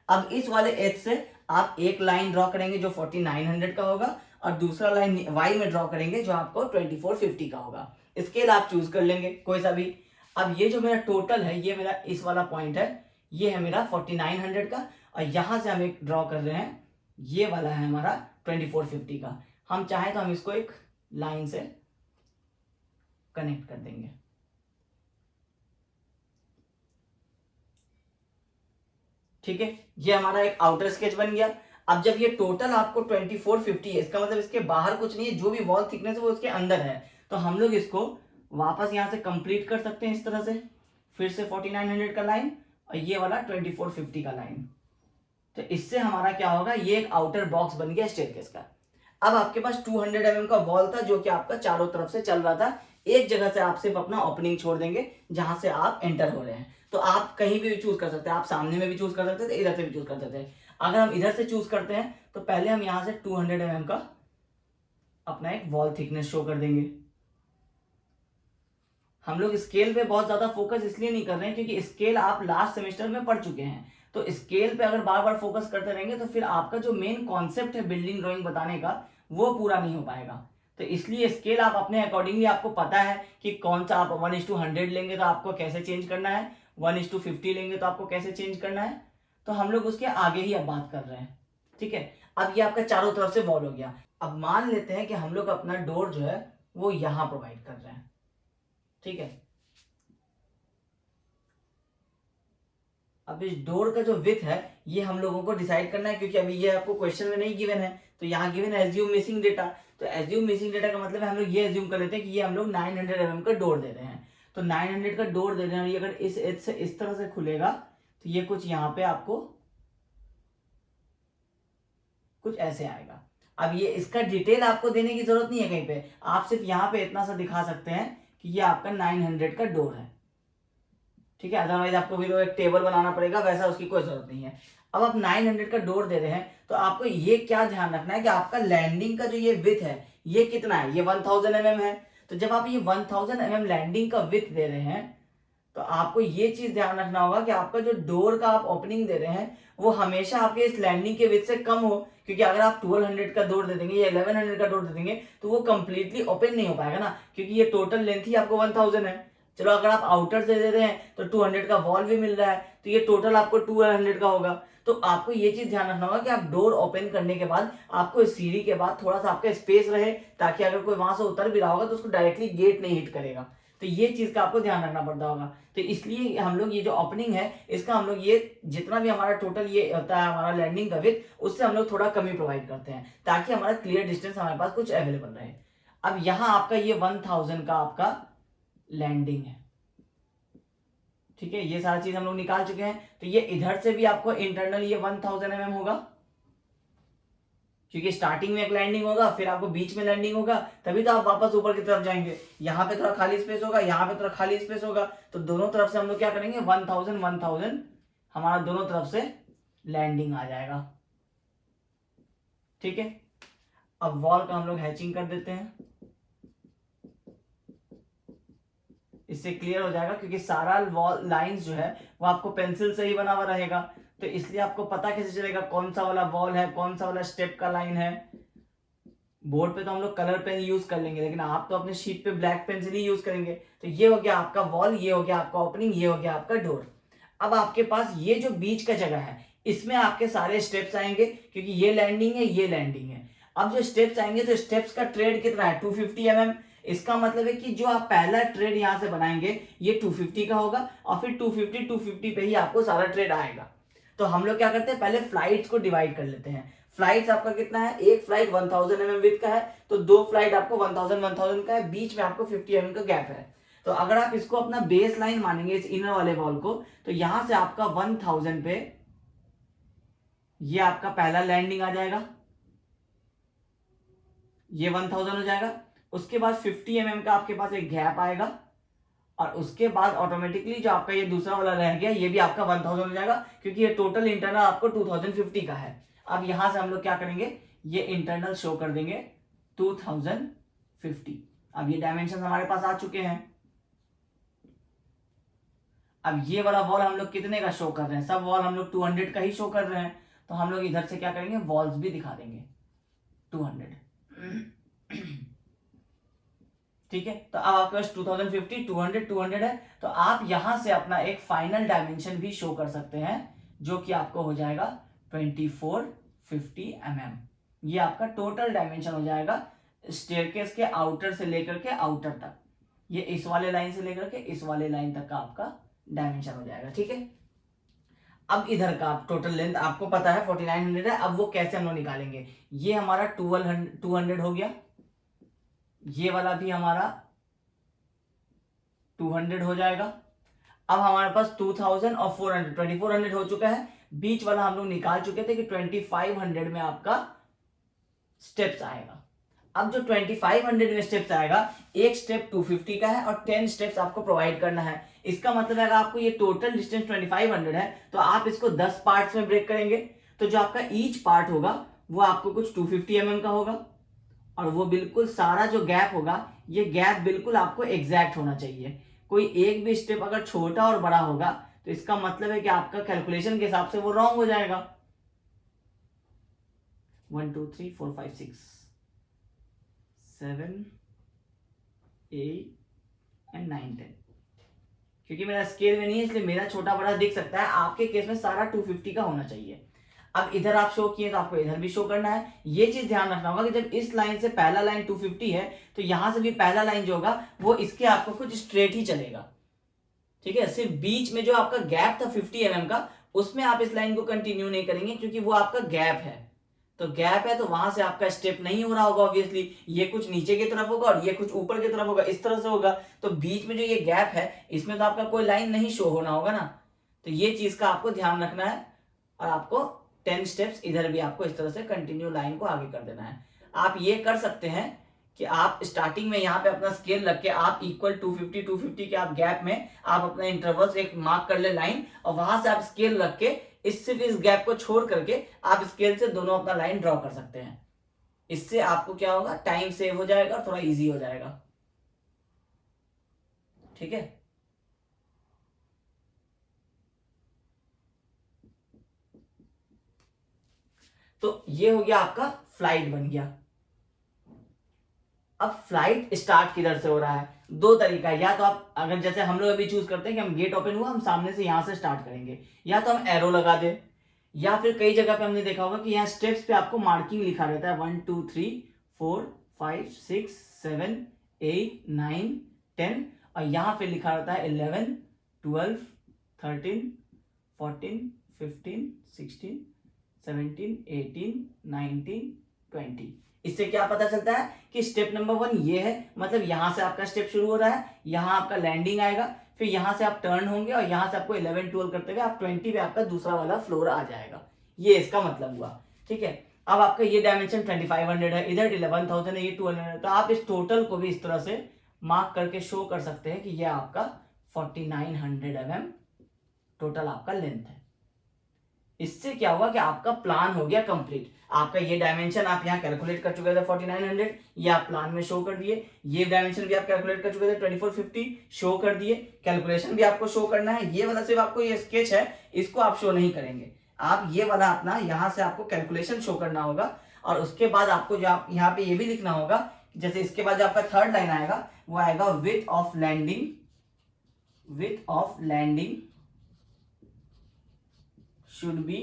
अब इस वाले एज से आप एक लाइन ड्रॉ करेंगे जो 4900 का होगा, और दूसरा लाइन वाई में ड्रॉ करेंगे जो आपको 2450 का होगा। स्केल आप चूज कर लेंगे कोई सा भी। अब ये जो मेरा टोटल है, ये मेरा इस वाला पॉइंट है, ये है मेरा 4900 का, और यहां से हम एक ड्रॉ कर रहे हैं, ये वाला है हमारा 2450 का। हम चाहें तो हम इसको एक लाइन से कनेक्ट कर देंगे। ठीक है, ये हमारा एक आउटर स्केच बन गया। अब जब ये टोटल आपको 2450 है, इसका मतलब इसके बाहर कुछ नहीं है, जो भी वॉल थिकनेस है वो इसके अंदर है, तो हम लोग इसको वापस यहां से कंप्लीट कर सकते हैं इस तरह से, फिर से 4900 का लाइन और ये वाला 2450 का लाइन। तो इससे हमारा क्या होगा, ये एक आउटर बॉक्स बन गया स्टेयरकेस का। अब आपके पास 200 mm का वॉल था जो कि आपका चारों तरफ से चल रहा था, एक जगह से आप सिर्फ अपना ओपनिंग छोड़ देंगे जहां से आप एंटर हो रहे हैं। तो आप कहीं भी चूज कर सकते हैं, आप सामने में भी चूज कर सकते थे, इधर से भी चूज कर सकते थे। अगर हम इधर से चूज करते हैं तो पहले हम यहां से 200 mm का अपना एक वॉल थिकनेस शो कर देंगे। हम लोग स्केल पे बहुत ज्यादा फोकस इसलिए नहीं कर रहे हैं क्योंकि स्केल आप लास्ट सेमेस्टर में पढ़ चुके हैं, तो स्केल पे अगर बार बार फोकस करते रहेंगे तो फिर आपका जो मेन कॉन्सेप्ट है बिल्डिंग ड्राइंग बताने का, वो पूरा नहीं हो पाएगा। तो इसलिए स्केल आप अपने अकॉर्डिंगली, आपको पता है कि कौन सा आप 1:100 लेंगे तो आपको कैसे चेंज करना है, 1:50 लेंगे तो आपको कैसे चेंज करना है, तो हम लोग उसके आगे ही अब बात कर रहे हैं। ठीक है, अब ये आपका चारों तरफ से वॉल हो गया। अब मान लेते हैं कि हम लोग अपना डोर जो है वो यहां प्रोवाइड कर रहे हैं। ठीक है, अब इस डोर का जो विड्थ है ये हम लोगों को डिसाइड करना है, क्योंकि अभी ये आपको क्वेश्चन में नहीं गिवन है। तो यहाँ गिवन है एज्यूम मिसिंग डेटा। तो एज्यूम मिसिंग डेटा का मतलब है हम लोग ये एज्यूम कर लेते हैं कि ये हम लोग 900 mm का डोर दे रहे हैं। तो 900 का डोर दे रहे हैं और ये अगर इस एज से इस तरह से खुलेगा तो ये कुछ यहाँ पे आपको कुछ ऐसे आएगा। अब ये इसका डिटेल आपको देने की जरूरत नहीं है कहीं पे, आप सिर्फ यहाँ पे इतना सा दिखा सकते हैं कि ये आपका 900 का डोर है। ठीक है, अदरवाइज आपको भी एक टेबल बनाना पड़ेगा, वैसा उसकी कोई जरूरत नहीं है। अब आप 900 का डोर दे रहे हैं तो आपको ये क्या ध्यान रखना है कि आपका लैंडिंग का जो ये विड्थ है ये कितना है, ये 1000 mm है। तो जब आप ये 1000 mm लैंडिंग का विड्थ दे रहे हैं तो आपको ये चीज ध्यान रखना होगा कि आपका जो डोर का आप ओपनिंग दे रहे हैं वो हमेशा आपके इस लैंडिंग के विड्थ से कम हो, क्योंकि अगर आप 1200 का डोर दे देंगे या 1100 का डोर दे देंगे तो वो कंप्लीटली ओपन नहीं हो पाएगा ना, क्योंकि ये टोटल लेंथ ही आपको 1000 है। चलो अगर आप आउटर से दे रहे हैं तो 200 का वॉल भी मिल रहा है, तो ये टोटल आपको 1200 का होगा। तो आपको ये चीज ध्यान रखना होगा कि आप डोर ओपन करने के बाद आपको इस सीढ़ी के बाद थोड़ा सा आपका स्पेस रहे, ताकि अगर कोई वहां से उतर भी रहा होगा तो उसको डायरेक्टली गेट नहीं हिट करेगा। तो ये चीज का आपको ध्यान रखना पड़ता होगा। तो इसलिए हम लोग ये जो ओपनिंग है इसका हम लोग ये जितना भी हमारा टोटल ये होता है हमारा लैंडिंग का विड्थ, उससे हम लोग थोड़ा कमी प्रोवाइड करते हैं ताकि हमारा क्लियर डिस्टेंस हमारे पास कुछ अवेलेबल रहे। अब यहाँ आपका ये 1000 का आपका लैंडिंग है। ठीक है, ये सारी चीज हम लोग निकाल चुके हैं। तो ये इधर से भी आपको इंटरनल ये 1000 mm होगा, क्योंकि स्टार्टिंग में एक लैंडिंग होगा फिर आपको बीच में लैंडिंग होगा, तभी तो आप वापस ऊपर की तरफ जाएंगे। यहाँ पे थोड़ा खाली स्पेस होगा, यहाँ पे थोड़ा खाली स्पेस होगा, तो दोनों तरफ से हम लोग क्या करेंगे 1000 1000 हमारा दोनों तरफ से लैंडिंग आ जाएगा। ठीक है, अब वॉल का हम लोग हैचिंग कर देते हैं, इससे क्लियर हो जाएगा, क्योंकि सारा वॉल लाइंस जो है वो आपको पेंसिल से ही बना हुआ रहेगा। तो इसलिए आपको पता कैसे चलेगा कौन सा वाला वॉल है, कौन सा वाला स्टेप का लाइन है। बोर्ड पे तो हम लोग कलर पेन यूज कर लेंगे, लेकिन आप तो अपने शीट पे ब्लैक पेंसिल ही यूज करेंगे। तो ये हो गया आपका वॉल, ये हो गया आपका ओपनिंग, ये हो गया आपका डोर। अब आपके पास ये जो बीच का जगह है इसमें आपके सारे स्टेप्स आएंगे, क्योंकि ये लैंडिंग है ये लैंडिंग है। अब जो स्टेप्स आएंगे तो स्टेप्स का ट्रेड कितना है 250 mm। इसका मतलब है कि जो आप पहला ट्रेड यहां से बनाएंगे ये 250 का होगा और फिर 250 पे ही आपको सारा ट्रेड आएगा। तो हम लोग क्या करते हैं पहले फ्लाइट्स को डिवाइड कर लेते हैं। फ्लाइट्स आपका कितना है, एक फ्लाइट 1000 mm विड्थ का है, तो दो फ्लाइट आपको 1000 1000 का है, बीच में आपको 50 mm का गैप है। तो अगर आप इसको अपना बेस लाइन मानेंगे इस इनर वाले वॉल को, तो यहां से आपका 1000 पे ये आपका पहला लैंडिंग आ जाएगा, ये 1000 हो जाएगा। उसके बाद 50 mm का आपके पास एक गैप आएगा और उसके बाद ऑटोमेटिकली जो आपका ये दूसरा वाला रह गया ये भी आपका 1000 हो जाएगा, क्योंकि ये टोटल इंटरनल आपको 2050 का है। अब यहां से हम लोग क्या करेंगे, ये इंटरनल शो कर देंगे 2050। अब ये डायमेंशन हमारे पास आ चुके हैं। अब ये वाला वॉल हम लोग कितने का शो कर रहे हैं, सब वॉल हम लोग 200 का ही शो कर रहे हैं, तो हम लोग इधर से क्या करेंगे वॉल्स भी दिखा देंगे 200। ठीक है, तो अब आपके पास 2050 200 200 है, तो आप यहां से अपना एक फाइनल डायमेंशन भी शो कर सकते हैं, जो कि आपको हो जाएगा 2450 mm। ये आपका टोटल डायमेंशन हो जाएगा स्टेयरकेस के आउटर से लेकर के आउटर तक, ये इस वाले लाइन से लेकर के इस वाले लाइन तक का आपका डायमेंशन हो जाएगा। ठीक है, अब इधर का टोटल लेंथ आपको पता है 4900 है। अब वो कैसे हम लोग निकालेंगे, ये हमारा 200 हो गया, ये वाला भी हमारा 200 हो जाएगा। अब हमारे पास 2000 और 400 2400 हो चुका है। बीच वाला हम लोग निकाल चुके थे कि 2500 में आपका स्टेप्स आएगा। अब जो 2500 में स्टेप्स आएगा, एक स्टेप 250 का है और 10 स्टेप्स आपको प्रोवाइड करना है। इसका मतलब है अगर आपको ये टोटल डिस्टेंस 2500 है तो आप इसको 10 पार्ट्स में ब्रेक करेंगे, तो जो आपका ईच पार्ट होगा वो आपको कुछ 250 mm का होगा, और वो बिल्कुल सारा जो गैप होगा ये गैप बिल्कुल आपको एग्जैक्ट होना चाहिए। कोई एक भी स्टेप अगर छोटा और बड़ा होगा तो इसका मतलब है कि आपका कैलकुलेशन के हिसाब से वो रॉन्ग हो जाएगा। 1 2 3 4 5 6 7 8 and 9 10। क्योंकि मेरा स्केल में नहीं है इसलिए मेरा छोटा बड़ा दिख सकता है, आपके केस में सारा 250 का होना चाहिए। अब इधर आप शो किए तो आपको इधर भी शो करना है। ये चीज ध्यान रखना होगा कि जब इस लाइन से पहला लाइन 250 है तो यहां से भी पहला लाइन जो होगा वो इसके आपको कुछ स्ट्रेट ही चलेगा, ठीक है। सिर्फ बीच में जो आपका गैप था 50 mm का, उसमें आप इस लाइन को कंटिन्यू नहीं करेंगे क्योंकि वो आपका गैप है। तो गैप है तो वहां से आपका स्टेप नहीं हो रहा होगा ऑब्वियसली, ये कुछ नीचे की तरफ होगा और ये कुछ ऊपर की तरफ होगा, इस तरह से होगा। तो बीच में जो ये गैप है इसमें तो आपका कोई लाइन नहीं शो होना होगा ना। तो ये चीज का आपको ध्यान रखना है और आपको 10 स्टेप्स इधर भी आपको इस तरह से कंटिन्यू लाइन को आगे कर देना है। आप ये कर सकते हैं कि आप स्टार्टिंग में यहाँ पे अपना स्केल रख के आप इक्वल 250 के आप गैप में आप अपना इंटरवल एक मार्क कर ले लाइन, और वहां से आप स्केल रख के इस गैप को छोड़ करके आप स्केल से दोनों अपना लाइन ड्रॉ कर सकते हैं। इससे आपको क्या होगा, टाइम सेव हो जाएगा और थोड़ा इजी हो जाएगा, ठीक है। तो ये हो गया आपका फ्लाइट बन गया। अब फ्लाइट स्टार्ट किधर से हो रहा है, दो तरीका है। या तो आप अगर जैसे हम लोग अभी चूज करते हैं कि हम गेट ओपन हुआ हम सामने से यहां से स्टार्ट करेंगे, या तो हम एरो लगा दे, या फिर कई जगह पे हमने देखा होगा कि यहाँ स्टेप्स पे आपको मार्किंग लिखा रहता है 1 2 3 4 5 6 7 8 9 10, और यहाँ पे लिखा रहता है 11 12 13 14 15 16 17 18 19 20। इससे क्या पता चलता है कि स्टेप नंबर 1 ये है, मतलब यहां से आपका स्टेप शुरू हो रहा है, यहां आपका लैंडिंग आएगा, फिर यहां से आप टर्न होंगे और यहां से आपको 11 12 करते हुए आप 20 पे आपका दूसरा वाला फ्लोर आ जाएगा। ये इसका मतलब हुआ, ठीक है। अब आपका ये डायमेंशन 2500 है, इधर 11,000 है, ये 200 है, तो आप इस टोटल को भी इस तरह से मार्क करके शो कर सकते हैं कि ये आपका 4900 mm टोटल आपका लेंथ है। इससे क्या हुआ कि आपका प्लान हो गया कंप्लीट। आपका ये डायमेंशन आप यहाँ कैलकुलेट कर चुके थे 4900, ये आप प्लान में शो कर दिए। ये डायमेंशन भी आप कैलकुलेट कर चुके थे 2450 शो कर दिए। कैलकुलेशन भी आपको शो करना है। ये वाला सिर्फ आपको ये स्केच है, इसको आप शो नहीं करेंगे, आप ये वाला अपना यहाँ से आपको कैलकुलेशन शो करना होगा। और उसके बाद आपको जो आप यहाँ पे ये भी लिखना होगा, जैसे इसके बाद जो आपका थर्ड लाइन आएगा वो आएगा width of landing, width of landing should be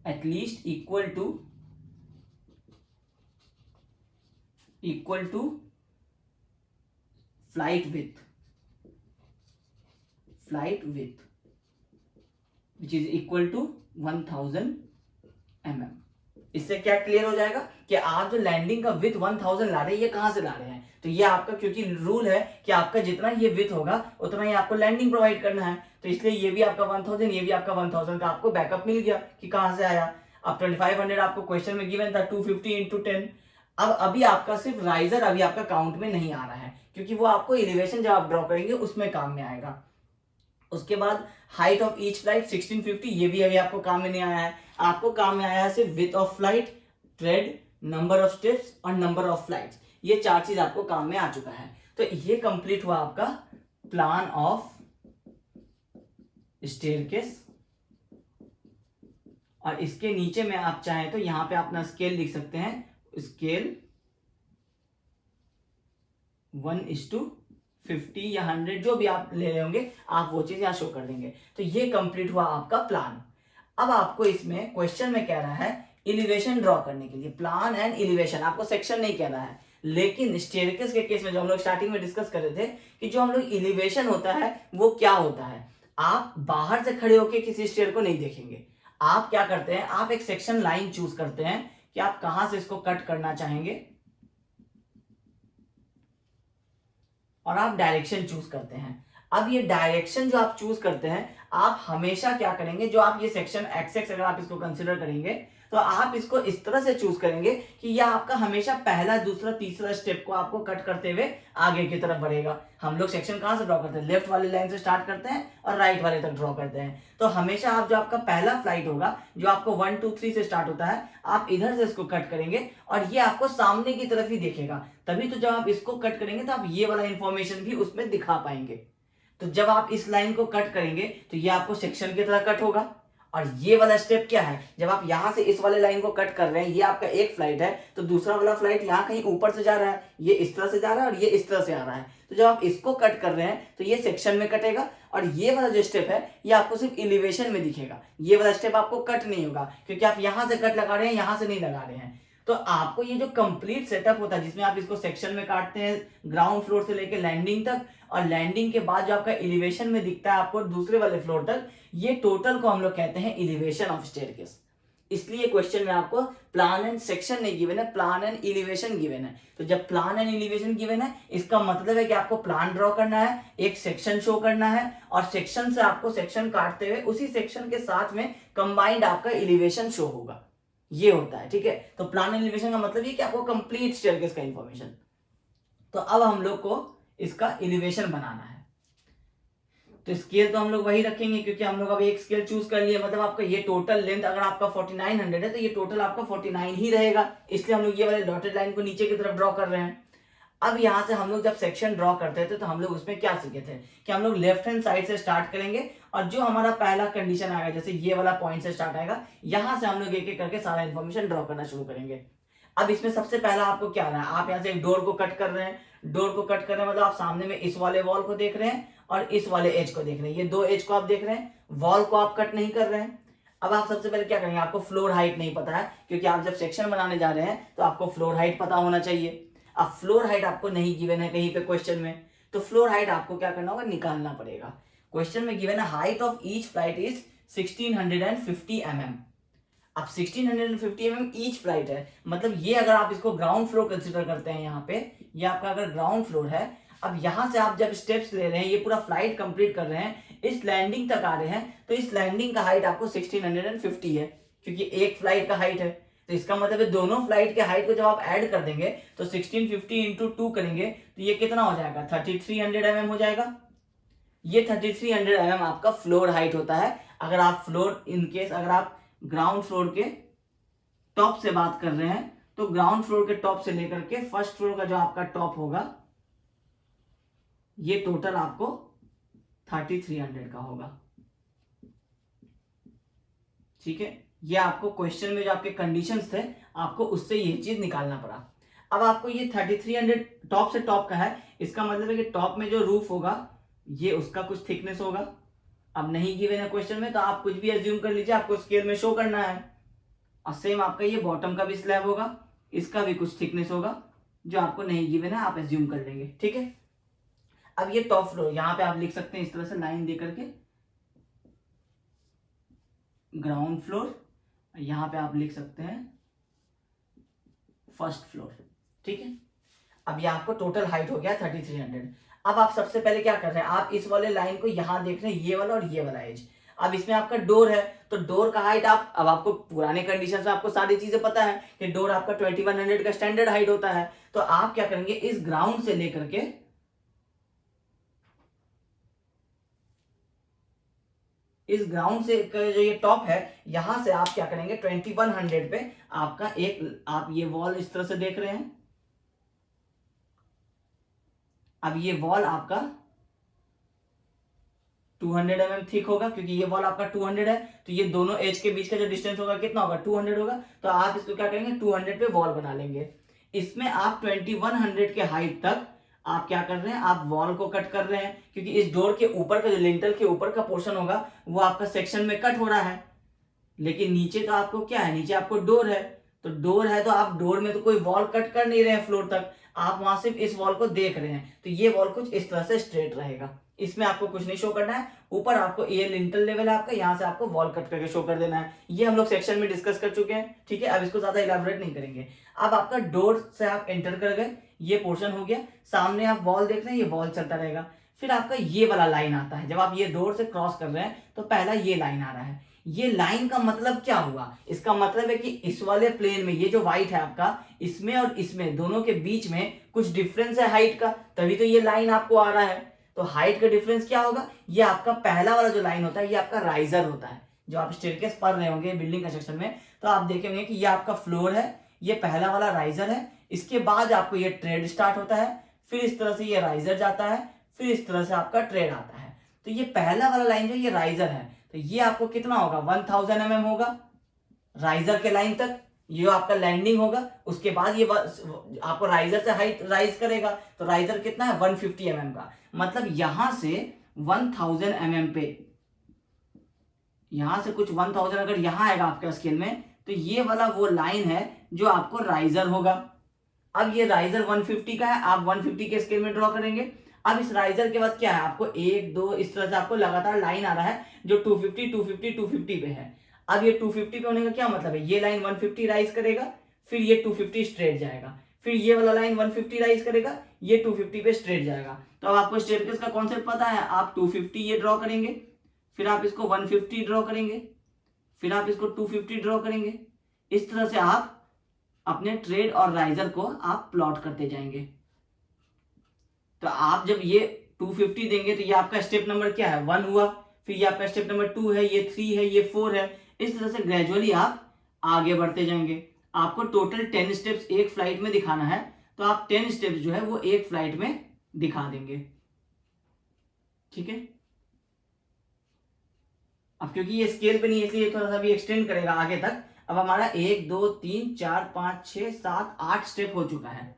at least equal to flight width, which is equal to 1000 mm। इससे क्या क्लियर हो जाएगा कि आप जो लैंडिंग का विथ 1000 ला रहे हैं, ये कहां से ला रहे हैं। तो ये आपका, क्योंकि रूल है कि आपका जितना ये विथ होगा उतना ही आपको लैंडिंग प्रोवाइड करना है, तो इसलिए ये भी आपका 1000, ये भी आपका 1000 का आपको बैकअप मिल गया कि कहां से आया। अब 2500 आपको क्वेश्चन में गिवन था 250 इंटू 10। अब अभी आपका सिर्फ राइजर अभी आपका काउंट में नहीं आ रहा है, क्योंकि वो आपको एलिवेशन जब आप ड्रॉ करेंगे उसमें काम में आएगा। उसके बाद हाइट ऑफ ईच फ्लाइट 1650, ये भी अभी आपको काम में नहीं आया है। आपको काम में आया है सिर्फ width of flight, trade, number of steps और नंबर ऑफ फ्लाइट्स। ये चार चीज आपको काम में आ चुका है। तो ये कंप्लीट हुआ आपका प्लान ऑफ स्टेयरकेस। और इसके नीचे में आप चाहें तो यहां पे अपना स्केल लिख सकते हैं, स्केल 1:50 या 100 जो भी आप ले रहे होंगे आप वो चीज यहां शो कर देंगे। तो ये कंप्लीट हुआ आपका प्लान। अब आपको इसमें क्वेश्चन में कह रहा है एलिवेशन ड्रॉ करने के लिए, प्लान एंड एलिवेशन, आपको सेक्शन नहीं कह रहा है। लेकिन स्टेयरकेस के केस में जो हम लोग स्टार्टिंग में डिस्कस कर रहे थे कि जो हम लोग एलिवेशन होता है वो क्या होता है, आप बाहर से खड़े होकर किसी स्टेयर को नहीं देखेंगे। आप क्या करते हैं, आप एक सेक्शन लाइन चूज करते हैं कि आप कहां से इसको कट करना चाहेंगे और आप डायरेक्शन चूज करते हैं। अब ये डायरेक्शन जो आप चूज करते हैं, आप हमेशा क्या करेंगे, जो आप ये सेक्शन एक्स अगर आप इसको कंसिडर करेंगे तो आप इसको इस तरह से चूज करेंगे कि यह आपका हमेशा पहला दूसरा तीसरा स्टेप को आपको कट करते हुए आगे की तरफ बढ़ेगा। हम लोग सेक्शन कहां से ड्रॉ करते हैं, लेफ्ट वाले लाइन से स्टार्ट करते हैं और राइट वाले तक ड्रॉ करते हैं। तो हमेशा आप जो आपका पहला फ्लाइट होगा जो आपको 1 2 3 से स्टार्ट होता है, आप इधर से इसको कट करेंगे और ये आपको सामने की तरफ ही दिखेगा। तभी तो जब आप इसको कट करेंगे तो आप ये वाला इंफॉर्मेशन भी उसमें दिखा पाएंगे। तो जब आप इस लाइन को कट करेंगे तो ये आपको सेक्शन की तरह कट होगा, और ये वाला स्टेप क्या है, जब आप यहाँ से इस वाले लाइन को कट कर रहे हैं, ये आपका एक फ्लाइट है, तो दूसरा वाला फ्लाइट यहाँ कहीं ऊपर से जा रहा है, ये इस तरह से जा रहा है और ये इस तरह से आ रहा है। तो जब आप इसको कट कर रहे हैं तो ये सेक्शन में कटेगा, और ये वाला जो स्टेप है ये आपको सिर्फ एलिवेशन में दिखेगा। ये वाला स्टेप आपको कट नहीं होगा, क्योंकि आप यहाँ से कट लगा रहे हैं, यहाँ से नहीं लगा रहे हैं। तो आपको ये जो कंप्लीट सेटअप होता है, जिसमें आप इसको सेक्शन में काटते हैं ग्राउंड फ्लोर से लेकर लैंडिंग तक, और लैंडिंग के बाद जो आपका एलिवेशन में दिखता है आपको दूसरे वाले फ्लोर तक, ये टोटल को हम लोग कहते हैं एलिवेशन ऑफ स्टेयरकेस। इसलिए क्वेश्चन में आपको प्लान एंड सेक्शन नहीं गिवन है, प्लान एंड एलिवेशन गिवन है। तो जब प्लान एंड एलिवेशन गिवन है, इसका मतलब है कि आपको प्लान ड्रॉ करना है, एक सेक्शन शो करना है, और सेक्शन से आपको सेक्शन काटते हुए उसी सेक्शन के साथ में कंबाइंड आपका एलिवेशन शो होगा। ये होता है, ठीक है। तो प्लान एंड एलिवेशन का मतलब ये कि आपको कंप्लीट स्टेयरकेस का इंफॉर्मेशन। तो अब हम लोग को इसका एलिवेशन बनाना है। तो स्केल तो हम लोग वही रखेंगे, क्योंकि हम लोग अब एक स्केल चूज कर लिए, मतलब आपका ये टोटल लेंथ अगर आपका 4900 है तो ये टोटल आपका 49 ही रहेगा, इसलिए हम लोग ये वाले डॉटेड लाइन को नीचे की तरफ ड्रॉ कर रहे हैं। अब यहाँ से हम लोग जब सेक्शन ड्रॉ करते थे तो हम लोग उसमें क्या सीखे थे कि हम लोग लेफ्ट हैंड साइड से स्टार्ट करेंगे, और जो हमारा पहला कंडीशन आएगा, जैसे ये वाला पॉइंट से स्टार्ट आएगा, यहां से हम लोग एक एक करके सारा इन्फॉर्मेशन ड्रॉ करना शुरू करेंगे। अब इसमें सबसे पहला आपको क्या रहा है, आप यहाँ से एक डोर को कट कर रहे हैं। डोर को कट कर रहे हैं मतलब आप सामने में इस वाले वॉल को देख रहे हैं और इस वाले एज को देख रहे हैं, ये दो एज को आप देख रहे हैं, वॉल को आप कट नहीं कर रहे हैं। अब आप सबसे पहले क्या करेंगे, आपको फ्लोर हाइट नहीं पता है, क्योंकि आप जब सेक्शन बनाने जा रहे हैं तो आपको फ्लोर हाइट पता होना चाहिए। अब फ्लोर हाइट आपको नहीं गिवन है कहीं पे क्वेश्चन में, तो फ्लोर हाइट आपको क्या करना होगा, निकालना पड़ेगा। क्वेश्चन में गिवन है height of each flight is 1650 mm। अब 1650 mm ईच फ्लाइट है, मतलब ये अगर आप इसको ग्राउंड फ्लोर कंसिडर करते हैं, यहाँ पे ये आपका अगर ग्राउंड फ्लोर है, अब यहाँ से आप जब स्टेप्स ले रहे हैं, ये पूरा फ्लाइट कंप्लीट कर रहे हैं, इस लैंडिंग तक आ रहे हैं, तो इस लैंडिंग का हाइट आपको 1650 है, क्योंकि एक फ्लाइट का हाइट है। तो इसका मतलब है दोनों फ्लाइट के हाइट को जब आप ऐड कर देंगे तो 1650 इंटू 2 करेंगे तो ये कितना हो जाएगा, 3300 mm हो जाएगा। ये 3300 mm आपका फ्लोर हाइट होता है। अगर आप फ्लोर इनकेस अगर आप ग्राउंड फ्लोर के टॉप से बात कर रहे हैं, तो ग्राउंड फ्लोर के टॉप से लेकर के फर्स्ट फ्लोर का जो आपका टॉप होगा, ये टोटल आपको 3300 का होगा, ठीक है। ये आपको क्वेश्चन में जो आपके कंडीशंस थे, आपको उससे ये चीज निकालना पड़ा। अब आपको ये 3300 टॉप से टॉप का है, इसका मतलब है कि टॉप में जो रूफ होगा ये उसका कुछ थिकनेस होगा। अब नहीं गिवन है क्वेश्चन में तो आप कुछ भी एज्यूम कर लीजिए, आपको स्केल में शो करना है। और सेम आपका ये बॉटम का भी स्लैब होगा, इसका भी कुछ थिकनेस होगा, जो आपको नहीं गिवन है आप एज्यूम कर लेंगे, ठीक है। अब ये टॉप फ्लोर, यहाँ पे आप लिख सकते हैं इस तरह से लाइन दे करके, ग्राउंड फ्लोर, यहां पे आप लिख सकते हैं फर्स्ट फ्लोर, ठीक है। अब ये आपको टोटल हाइट हो गया 3300। अब आप सबसे पहले क्या कर रहे हैं, आप इस वाले लाइन को यहां देख रहे हैं, ये वाला और ये वाला एज। अब इसमें आपका डोर है, तो डोर का हाइट आप, अब आपको पुराने कंडीशन में आपको सारी चीजें पता है कि डोर आपका 2100 का स्टैंडर्ड हाइट होता है। तो आप क्या करेंगे, इस ग्राउंड से लेकर के इस ग्राउंड से जो ये टॉप है, यहां से आप क्या करेंगे 2100 पे आपका एक, आप ये वॉल इस तरह से देख रहे हैं, अब ये वॉल आपका 200 mm थिक होगा, क्योंकि ये वॉल आपका 200 है, तो ये दोनों एज के बीच का जो डिस्टेंस होगा कितना होगा, 200 होगा। तो आप इसको क्या करेंगे 200 पे वॉल बना लेंगे। इसमें आप 2100 के हाइट तक आप क्या कर रहे हैं, आप वॉल को कट कर रहे हैं, क्योंकि इस डोर के ऊपर का जो लिंटल के ऊपर का पोर्शन होगा वो आपका सेक्शन में कट हो रहा है, लेकिन नीचे तो आपको क्या है, नीचे आपको डोर है। तो डोर है तो आप डोर में तो कोई वॉल कट कर नहीं रहे हैं फ्लोर तक, आप वहां सिर्फ इस वॉल को देख रहे हैं, तो ये वॉल कुछ इस तरह से स्ट्रेट रहेगा, इसमें आपको कुछ नहीं शो करना है। ऊपर आपको ये लिंटल लेवल है आपका, यहाँ से आपको वॉल कट करके शो कर देना है। ये हम लोग सेक्शन में डिस्कस कर चुके हैं, ठीक है। अब इसको ज्यादा इलेबोरेट नहीं करेंगे। अब आपका डोर से आप एंटर कर गए, ये पोर्शन हो गया, सामने आप वॉल देख रहे हैं, ये वॉल चलता रहेगा। फिर आपका ये वाला लाइन आता है, जब आप ये डोर से क्रॉस कर रहे हैं तो पहला ये लाइन आ रहा है। ये लाइन का मतलब क्या हुआ, इसका मतलब है कि इस वाले प्लेन में ये जो व्हाइट है आपका, इसमें और इसमें दोनों के बीच में कुछ डिफरेंस है हाइट का, तभी तो ये लाइन आपको आ रहा है। तो हाइट का डिफरेंस क्या होगा, ये आपका पहला वाला जो लाइन होता है ये आपका राइजर होता है। जो आप स्टेयरकेस पढ़ रहे होंगे बिल्डिंग कंस्ट्रक्शन में, तो आप देखेंगे कि ये आपका फ्लोर है, ये पहला वाला राइजर है, इसके बाद आपको ये ट्रेड स्टार्ट होता है, फिर इस तरह से ये राइजर जाता है, फिर इस तरह से आपका ट्रेड आता है। तो ये पहला वाला लाइन जो ये राइजर है, तो ये आपको कितना होगा 1000 mm होगा राइजर के लाइन तक, ये आपका लैंडिंग होगा। उसके बाद ये आपको राइजर से हाइट राइज करेगा, तो राइजर कितना है 150 mm का। मतलब यहां से 1000 mm पे, यहां से कुछ 1000 अगर यहां आएगा आपके स्केल में, तो ये वाला वो लाइन है जो आपको राइजर होगा। अब ये राइजर 150 का है, आप 150 के स्केल में ड्रॉ करेंगे। अब इस राइजर के बाद क्या है, आपको 1 2 इस तरह से आपको लगातार लाइन आ रहा है जो 250 250 250 पे है। अब ये 250 पे होने का क्या मतलब है, ये लाइन 150 राइज करेगा, फिर ये 250 स्ट्रेट जाएगा, फिर ये वाला लाइन 150 राइज करेगा, ये 250 पे स्ट्रेट जाएगा। तो अब आपको स्टेयरकेस का कॉन्सेप्ट पता है, आप 250 ये ड्रॉ करेंगे, फिर आप इसको 150 ड्रॉ करेंगे, फिर आप इसको 250 ड्रॉ करेंगे। इस तरह से आप अपने ट्रेड और राइजर को आप प्लॉट करते जाएंगे। तो आप जब ये 250 देंगे तो ये आपका स्टेप नंबर क्या है 1 हुआ, फिर ये आपका स्टेप नंबर 2 है, ये 3 है, ये 4 है। इस तरह से ग्रेजुअली आप आगे बढ़ते जाएंगे। आपको टोटल 10 स्टेप्स एक फ्लाइट में दिखाना है, तो आप 10 स्टेप्स जो है वो एक फ्लाइट में दिखा देंगे। ठीक है, अब क्योंकि ये स्केल पे नहीं है इसलिए थोड़ा सा भी एक्सटेंड करेगा आगे तक। अब हमारा 1 2 3 4 5 6 7 8 स्टेप हो चुका है।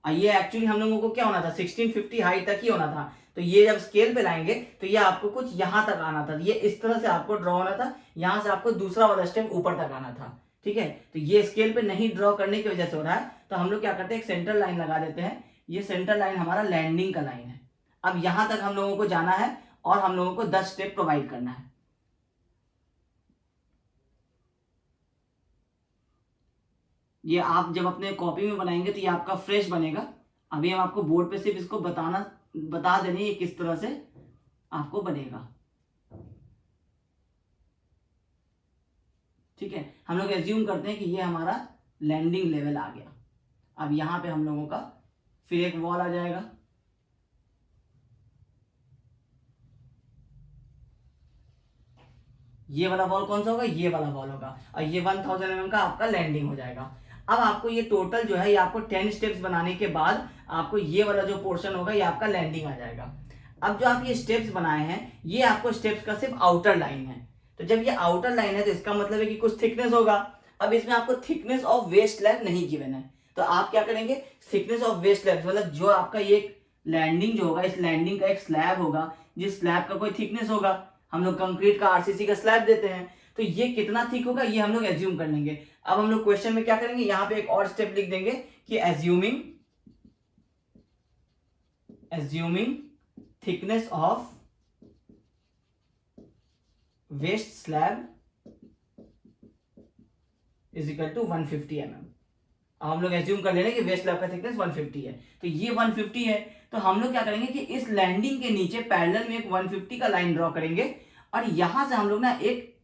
ये एक्चुअली हम लोगों को क्या होना था 1650 हाइट तक ही होना था। तो ये जब स्केल पे लाएंगे तो ये आपको कुछ यहां तक आना था, ये इस तरह से आपको ड्रॉ होना था, यहां से आपको दूसरा वाला स्टेप ऊपर तक आना था। ठीक है, तो ये स्केल पे नहीं ड्रॉ करने की वजह से हो रहा है, तो हम लोग क्या करते हैं एक सेंटर लाइन लगा देते हैं। ये सेंटर लाइन हमारा लैंडिंग का लाइन है। अब यहां तक हम लोगों को जाना है और हम लोगों को 10 स्टेप प्रोवाइड करना है। ये आप जब अपने कॉपी में बनाएंगे तो ये आपका फ्रेश बनेगा। अभी हम आपको बोर्ड पे सिर्फ इसको बता देने ये किस तरह से आपको बनेगा। ठीक है, हम लोग एज्यूम करते हैं कि ये हमारा लैंडिंग लेवल आ गया। अब यहां पे हम लोगों का फिर एक वॉल आ जाएगा। ये वाला वॉल कौन सा होगा, ये वाला वॉल होगा, और ये 1000 mm का आपका लैंडिंग हो जाएगा। अब आपको ये टोटल जो है ये आपको 10 स्टेप्स बनाने के बाद आपको ये वाला जो पोर्शन होगा ये आपका लैंडिंग आ जाएगा। अब जो आप ये स्टेप्स बनाए हैं ये आपको स्टेप्स का सिर्फ आउटर लाइन है। तो जब ये आउटर लाइन है तो इसका मतलब है कि कुछ थिकनेस होगा। अब इसमें आपको थिकनेस ऑफ वेस्ट स्लैब नहीं गिवन है, तो आप क्या करेंगे थिकनेस ऑफ वेस्ट स्लैब मतलब जो आपका ये लैंडिंग जो होगा, इस लैंडिंग का एक स्लैब होगा, जिस स्लैब का कोई थिकनेस होगा। हम लोग कंक्रीट का आरसीसी का स्लैब देते हैं, तो ये कितना थिक होगा ये हम लोग एज्यूम कर लेंगे। अब हम लोग क्वेश्चन में क्या करेंगे, यहां पे एक और स्टेप लिख देंगे कि assuming thickness of waist slab is equal to 150 mm। अब हम लोग एज्यूम कर ले रहे हैं कि वेस्ट स्लैब का थिकनेस 150 है, तो ये 150 है। तो हम लोग क्या करेंगे कि इस लैंडिंग के नीचे पैरेलल में एक 150 का लाइन ड्रॉ करेंगे, और यहां से हम लोग ना एक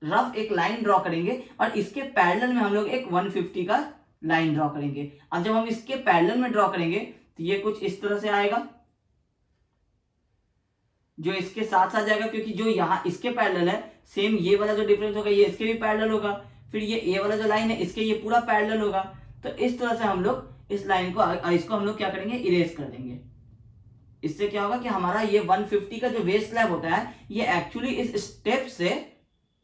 रफ एक लाइन ड्रॉ करेंगे, और इसके पैरेलल में हम लोग एक 150 का लाइन ड्रॉ करेंगे। अब जब हम इसके पैरेलल में ड्रॉ करेंगे तो ये कुछ इस तरह से आएगा, जो इसके साथ साथ जाएगा, क्योंकि जो यहाँ इसके पैरेलल है सेम ये वाला जो डिफरेंस होगा ये इसके भी पैरेलल होगा, फिर ये ए वाला जो लाइन है इसके ये पूरा पैरेलल होगा। तो इस तरह से हम लोग इस लाइन को इसको हम लोग क्या करेंगे इरेज कर देंगे। इससे क्या होगा कि हमारा ये 150 का जो वेस्ट स्लैब होता है ये एक्चुअली इस स्टेप से,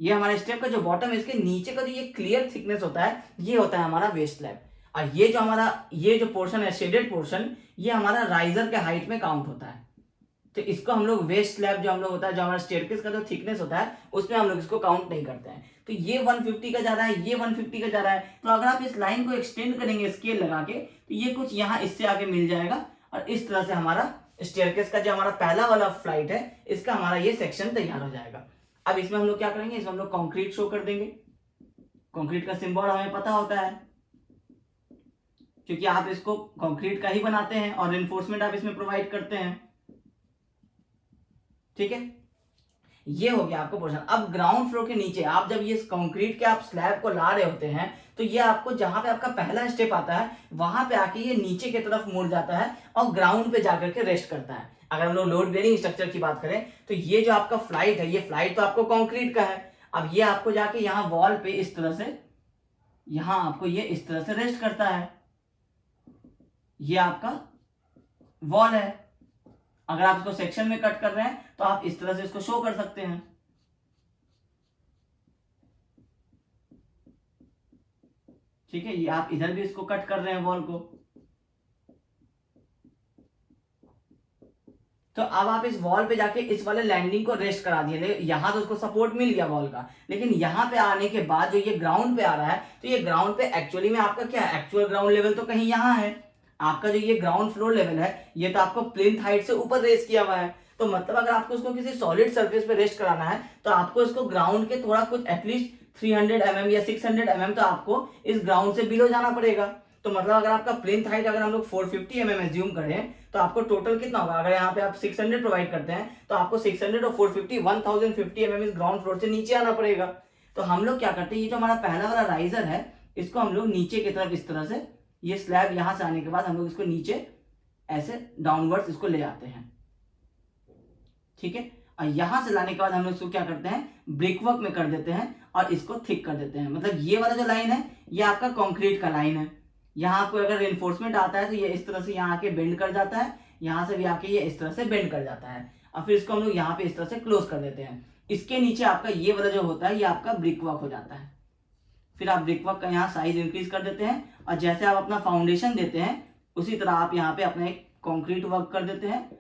ये हमारे स्टेप का जो बॉटम है इसके नीचे का जो ये क्लियर थिकनेस होता है ये होता है हमारा वेस्ट स्लैब। और ये जो हमारा ये जो पोर्शन है शेडेड पोर्शन ये हमारा राइजर के हाइट में काउंट होता है। तो इसको हम लोग वेस्ट स्लैब जो हम लोग होता है जो हमारा स्टेयरकेस का जो थिकनेस होता है उसमें हम लोग इसको काउंट नहीं करते हैं। तो ये 150 का जा रहा है, ये 150 का जा रहा है, तो अगर आप इस लाइन को एक्सटेंड करेंगे स्केल लगा के तो ये कुछ यहाँ इससे आगे मिल जाएगा, और इस तरह से हमारा स्टेयरकेस का जो हमारा पहला वाला फ्लाइट है इसका हमारा ये सेक्शन तैयार हो जाएगा। अब इसमें हम लोग क्या करेंगे, इसमें हम लोग कॉन्क्रीट शो कर देंगे। कॉन्क्रीट का सिंबल हमें पता होता है क्योंकि आप इसको कॉन्क्रीट का ही बनाते हैं और इन्फोर्समेंट आप इसमें प्रोवाइड करते हैं। ठीक है, ये हो गया आपको पोर्शन। अब ग्राउंड फ्लोर के नीचे आप जब ये कंक्रीट के आप स्लैब को ला रहे होते हैं तो ये आपको जहां पे आपका पहला स्टेप आता है वहां पे आके ये नीचे की तरफ मुड़ जाता है और ग्राउंड पे जाकर के रेस्ट करता है। अगर हम लोग लोड बेयरिंग स्ट्रक्चर की बात करें तो ये जो आपका फ्लाइट है ये फ्लाइट तो आपको कंक्रीट का है। अब ये आपको जाके यहाँ वॉल पे इस तरह से यहाँ आपको ये इस तरह से रेस्ट करता है, ये आपका वॉल है। अगर आप इसको सेक्शन में कट कर रहे हैं तो आप इस तरह से इसको शो कर सकते हैं। ठीक है, ये आप इधर भी इसको कट कर रहे हैं वॉल को। तो अब आप इस वॉल पे जाके इस वाले लैंडिंग को रेस्ट करा दिए, यहाँ तो उसको सपोर्ट मिल गया वॉल का, लेकिन यहाँ पे आने के बाद जो ये ग्राउंड पे आ रहा है, तो ये ग्राउंड पे एक्चुअली में आपका क्या है, एक्चुअल ग्राउंड लेवल तो कहीं यहाँ है। आपका जो ये ग्राउंड फ्लोर लेवल है ये तो आपको प्लिंथ हाइट से ऊपर रेस्ट किया हुआ है। तो मतलब अगर आपको उसको किसी सॉलिड सरफेस पे रेस्ट कराना है तो आपको इसको ग्राउंड के थोड़ा कुछ एटलीस्ट 300 mm या 600 mm तो आपको इस ग्राउंड से बिलो जाना पड़ेगा। तो मतलब अगर आपका प्लिंथ हाइट अगर हम लोग 450 mm एज्यूम करें तो आपको टोटल कितना होगा, अगर यहाँ पे आप 600 प्रोवाइड करते हैं तो आपको 600 और 450 1050 mm इस ग्राउंड फ्लोर से नीचे आना पड़ेगा। तो हम लोग क्या करते हैं, ये जो हमारा पहला वाला राइजर है इसको हम लोग नीचे की तरफ इस तरह से, ये स्लैब यहाँ से आने के बाद हम लोग इसको नीचे ऐसे डाउनवर्ड्स इसको ले आते हैं। ठीक है, और यहां से लाने के बाद हम लोग इसको क्या करते हैं, ब्रिक वर्क में कर देते हैं और इसको थिक कर देते हैं। मतलब ये वाला जो लाइन है ये आपका कंक्रीट का लाइन है। यहाँ आपको अगर रेनफोर्समेंट आता है तो ये इस तरह से यहाँ आके बेंड कर जाता है, यहाँ से भी आके ये इस तरह से बेंड कर जाता है, और फिर इसको हम लोग यहाँ पे इस तरह से क्लोज कर देते हैं। इसके नीचे आपका ये वाला जो होता है ये आपका ब्रिक वर्क हो जाता है। फिर आप ब्रिक वर्क का यहाँ साइज इंक्रीज कर देते हैं, और जैसे आप अपना फाउंडेशन देते हैं उसी तरह आप यहाँ पे अपना एक कंक्रीट वर्क कर देते हैं।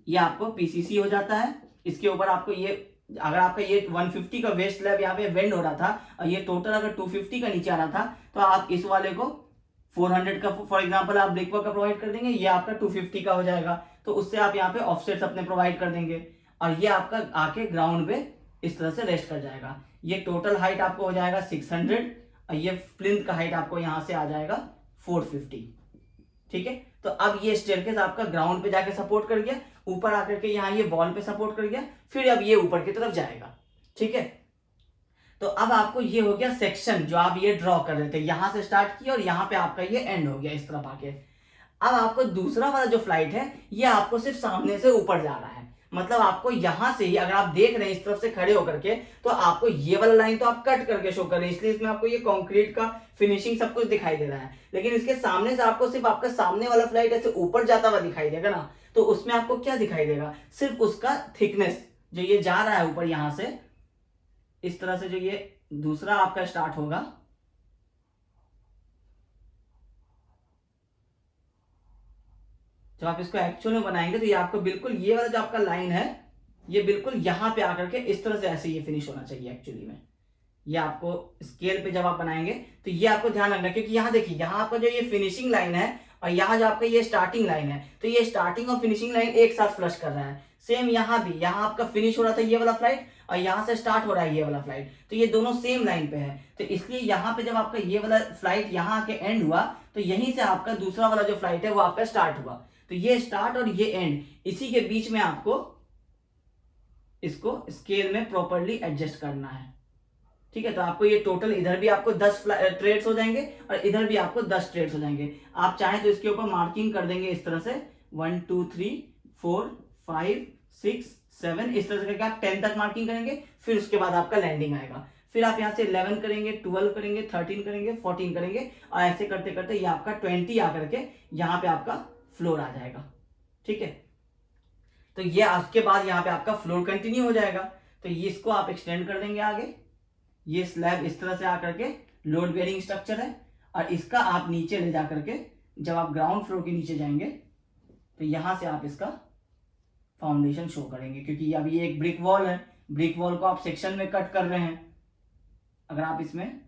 ये आपको पीसीसी हो जाता है। इसके ऊपर आपको ये, अगर आपका ये 150 का वेस्ट स्लैब यहाँ पे बेंड हो रहा था और ये टोटल अगर 250 का नीचे आ रहा था तो आप इस वाले को 400 का फॉर एग्जांपल आप ब्रिक वर्क का प्रोवाइड कर देंगे, ये आपका 250 का हो जाएगा। तो उससे आप यहाँ पे ऑफसेट्स अपने प्रोवाइड कर देंगे और ये आपका आके ग्राउंड पे इस तरह से रेस्ट कर जाएगा। ये टोटल हाइट आपको हो जाएगा 600 और ये प्लिंथ का हाइट आपको यहाँ से आ जाएगा 450। ठीक है, तो अब ये स्टेयरकेस आपका ग्राउंड पे जाके सपोर्ट कर गया, ऊपर आकर के यहाँ ये वॉल पे सपोर्ट कर गया, फिर अब ये ऊपर की तरफ जाएगा। ठीक है, तो अब आपको ये हो गया सेक्शन जो आप ये ड्रॉ कर रहे थे, यहां से स्टार्ट किया और यहाँ पे आपका ये एंड हो गया इस तरफ आके। अब आपको दूसरा वाला जो फ्लाइट है ये आपको सिर्फ सामने से ऊपर जा रहा है। मतलब आपको यहां से ही अगर आप देख रहे हैं इस तरफ से खड़े होकर के तो आपको ये वाला लाइन तो आप कट करके शो कर रहे हैं, इसलिए इसमें आपको ये कंक्रीट का फिनिशिंग सब कुछ दिखाई दे रहा है। लेकिन इसके सामने से आपको सिर्फ आपका सामने वाला फ्लाइट ऐसे ऊपर जाता हुआ दिखाई देगा ना, तो उसमें आपको क्या दिखाई देगा, सिर्फ उसका थिकनेस जो ये जा रहा है ऊपर यहां से इस तरह से, जो ये दूसरा आपका स्टार्ट होगा जब आप इसको एक्चुअल में बनाएंगे तो ये आपको बिल्कुल ये वाला जो आपका लाइन है ये बिल्कुल यहां पे आकर के इस तरह से ऐसे ये फिनिश होना चाहिए एक्चुअली में। ये आपको स्केल पे जब आप बनाएंगे तो ये आपको ध्यान रखना, क्योंकि यहाँ देखिए यहाँ आपका जो ये फिनिशिंग लाइन है और यहाँ जो आपका ये स्टार्टिंग लाइन है, तो ये स्टार्टिंग और फिनिशिंग लाइन एक साथ फ्लश कर रहा है। सेम यहाँ भी, यहाँ आपका फिनिश हो रहा था ये वाला फ्लाइट और यहाँ से स्टार्ट हो रहा है ये वाला फ्लाइट, तो ये दोनों सेम लाइन पे है। तो इसलिए यहाँ पे जब आपका ये वाला फ्लाइट यहाँ आके एंड हुआ तो यहीं से आपका दूसरा वाला जो फ्लाइट है वो आपका स्टार्ट हुआ। तो ये स्टार्ट और ये एंड, इसी के बीच में आपको इसको स्केल में प्रॉपर्ली एडजस्ट करना है। ठीक है, तो आपको ये टोटल इधर भी आपको 10 ट्रेड्स हो जाएंगे और इधर भी आपको 10 ट्रेड्स हो जाएंगे। आप चाहें तो इसके ऊपर मार्किंग कर देंगे इस तरह से 1 2 3 4 5 6 7 इस तरह से करके आप 10 तक मार्किंग करेंगे। फिर उसके बाद आपका लैंडिंग आएगा, फिर आप यहाँ से 11 करेंगे, 12 करेंगे, 13 करेंगे, 14 करेंगे और ऐसे करते करते ये आपका 20 आकर के यहाँ पे आपका फ्लोर आ जाएगा। ठीक है, तो ये उसके बाद यहाँ पे आपका फ्लोर कंटिन्यू हो जाएगा। तो ये इसको आप एक्सटेंड कर देंगे आगे, ये स्लैब इस तरह से आकर के लोड बेयरिंग स्ट्रक्चर है और इसका आप नीचे ले जाकर के जब आप ग्राउंड फ्लोर के नीचे जाएंगे तो यहां से आप इसका फाउंडेशन शो करेंगे, क्योंकि अभी ये एक ब्रिक वॉल है, ब्रिक वॉल को आप सेक्शन में कट कर रहे हैं। अगर आप इसमें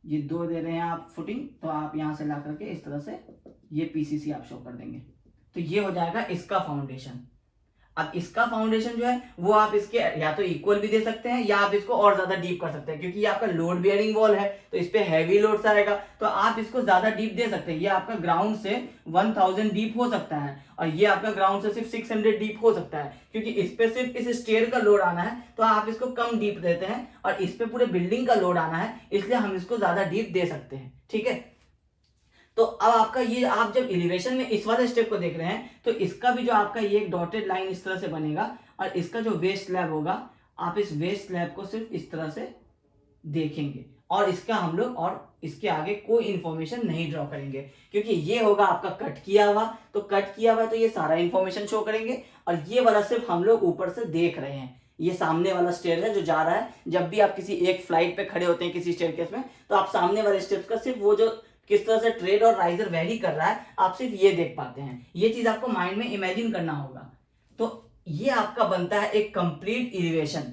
ये 2 दे रहे हैं आप फुटिंग, तो आप यहां से ला करके इस तरह से ये पीसीसी आप शो कर देंगे, तो ये हो जाएगा इसका फाउंडेशन। अब इसका फाउंडेशन जो है वो आप इसके या तो इक्वल भी दे सकते हैं या आप इसको और ज्यादा डीप कर सकते हैं, क्योंकि ये आपका लोड बेयरिंग वॉल है तो इस पे हैवी लोड्स आएगा, तो आप इसको ज्यादा डीप दे सकते हैं। ये आपका ग्राउंड से 1000 डीप हो सकता है और ये आपका ग्राउंड से सिर्फ 600 डीप हो सकता है, क्योंकि इस पे सिर्फ इस स्टेयर का लोड आना है तो आप इसको कम डीप देते हैं, और इस पे पूरे बिल्डिंग का लोड आना है इसलिए हम इसको ज्यादा डीप दे सकते हैं। ठीक है, तो अब आपका ये आप जब एलिवेशन में इस वाले स्टेप को देख रहे हैं तो इसका भी जो आपका ये एक डॉटेड लाइन इस तरह से बनेगा और इसका जो वेस्ट स्लैब होगा आप इस वेस्ट स्लैब को सिर्फ इस तरह से देखेंगे और इसका हम लोग और इसके आगे कोई इंफॉर्मेशन नहीं ड्रॉ करेंगे, क्योंकि ये होगा आपका कट किया हुआ, तो कट किया हुआ तो ये सारा इंफॉर्मेशन शो करेंगे और ये वाला सिर्फ हम लोग ऊपर से देख रहे हैं, ये सामने वाला स्टेयर है जो जा रहा है। जब भी आप किसी एक फ्लाइट पे खड़े होते हैं किसी स्टेयरकेस में, तो आप सामने वाले स्टेप्स का सिर्फ वो जो किस तरह से ट्रेड और राइजर वेरी कर रहा है, आप सिर्फ ये देख पाते हैं। ये चीज आपको माइंड में इमेजिन करना होगा। तो ये आपका बनता है एक कंप्लीट एलिवेशन।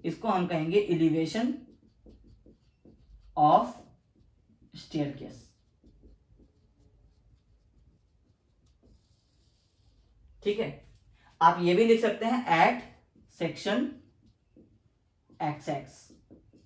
इसको हम कहेंगे एलिवेशन ऑफ स्टेयरकेस। ठीक है, आप ये भी लिख सकते हैं एट सेक्शन एक्स एक्स।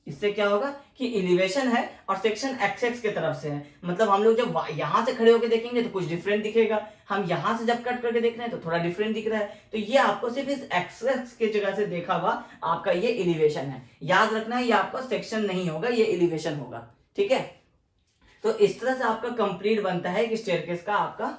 इससे क्या होगा कि एलिवेशन है और सेक्शन एक्स एक्स के तरफ से है, मतलब हम लोग जब यहां से खड़े होकर देखेंगे तो कुछ डिफरेंट दिखेगा, हम यहां से जब कट करके देख रहे हैं तो थोड़ा डिफरेंट दिख रहा है। तो ये आपको सिर्फ इस एक्स एक्स की जगह से देखा हुआ आपका ये एलिवेशन है। याद रखना है ये आपका सेक्शन नहीं होगा, ये एलिवेशन होगा। ठीक है, तो इस तरह से आपका कंप्लीट बनता है कि स्टेयरकेस का आपका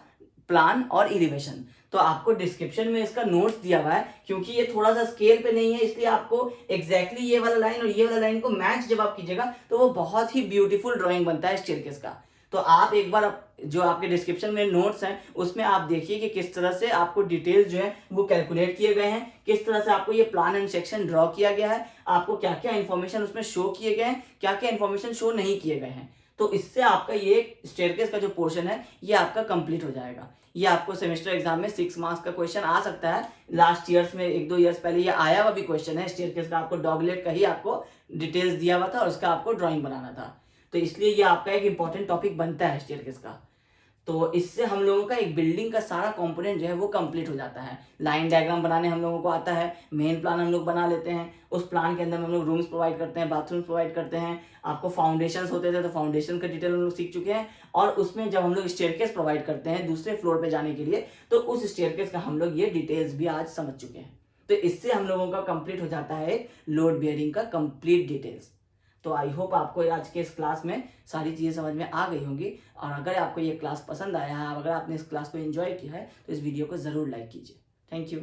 प्लान और एलिवेशन। तो आपको डिस्क्रिप्शन में इसका नोट्स दिया हुआ है, क्योंकि ये थोड़ा सा स्केल पे नहीं है, इसलिए आपको एग्जैक्टली ये वाला लाइन और ये वाला लाइन को मैच जब आप कीजिएगा तो वो बहुत ही ब्यूटीफुल ड्राइंग बनता है स्टेयरकेस का। तो आप एक बार जो आपके डिस्क्रिप्शन में नोट्स हैं उसमें आप देखिए कि किस तरह से आपको डिटेल्स जो है वो कैलकुलेट किए गए हैं, किस तरह से आपको ये प्लान एंड सेक्शन ड्रॉ किया गया है, आपको क्या क्या इंफॉर्मेशन उसमें शो किए गए हैं, क्या क्या इंफॉर्मेशन शो नहीं किए गए हैं। तो इससे आपका ये स्टेयरकेस का जो पोर्शन है ये आपका कंप्लीट हो जाएगा। ये आपको सेमेस्टर एग्जाम में 6 मार्क्स का क्वेश्चन आ सकता है। लास्ट ईयर्स में 1-2 ईयर्स पहले ये आया हुआ भी क्वेश्चन है स्टेयरकेस का। आपको डॉगलेट का ही आपको डिटेल्स दिया हुआ था और उसका आपको ड्राइंग बनाना था। तो इसलिए ये आपका एक इंपॉर्टेंट टॉपिक बनता है स्टेयरकेस का। तो इससे हम लोगों का एक बिल्डिंग का सारा कंपोनेंट जो है वो कंप्लीट हो जाता है। लाइन डायग्राम बनाने हम लोगों को आता है, मेन प्लान हम लोग बना लेते हैं, उस प्लान के अंदर हम लोग रूम्स प्रोवाइड करते हैं, बाथरूम्स प्रोवाइड करते हैं, आपको फाउंडेशंस होते थे तो फाउंडेशन का डिटेल हम लोग सीख चुके हैं। और उसमें जब हम लोग स्टेयरकेस प्रोवाइड करते हैं दूसरे फ्लोर पे जाने के लिए, तो उस स्टेयरकेस का हम लोग ये डिटेल्स भी आज समझ चुके हैं। तो इससे हम लोगों का कंप्लीट हो जाता है लोड बेयरिंग का कंप्लीट डिटेल्स। तो आई होप आपको आज के इस क्लास में सारी चीज़ें समझ में आ गई होंगी। और अगर आपको ये क्लास पसंद आया है, अगर आपने इस क्लास को एंजॉय किया है, तो इस वीडियो को ज़रूर लाइक कीजिए। Thank you.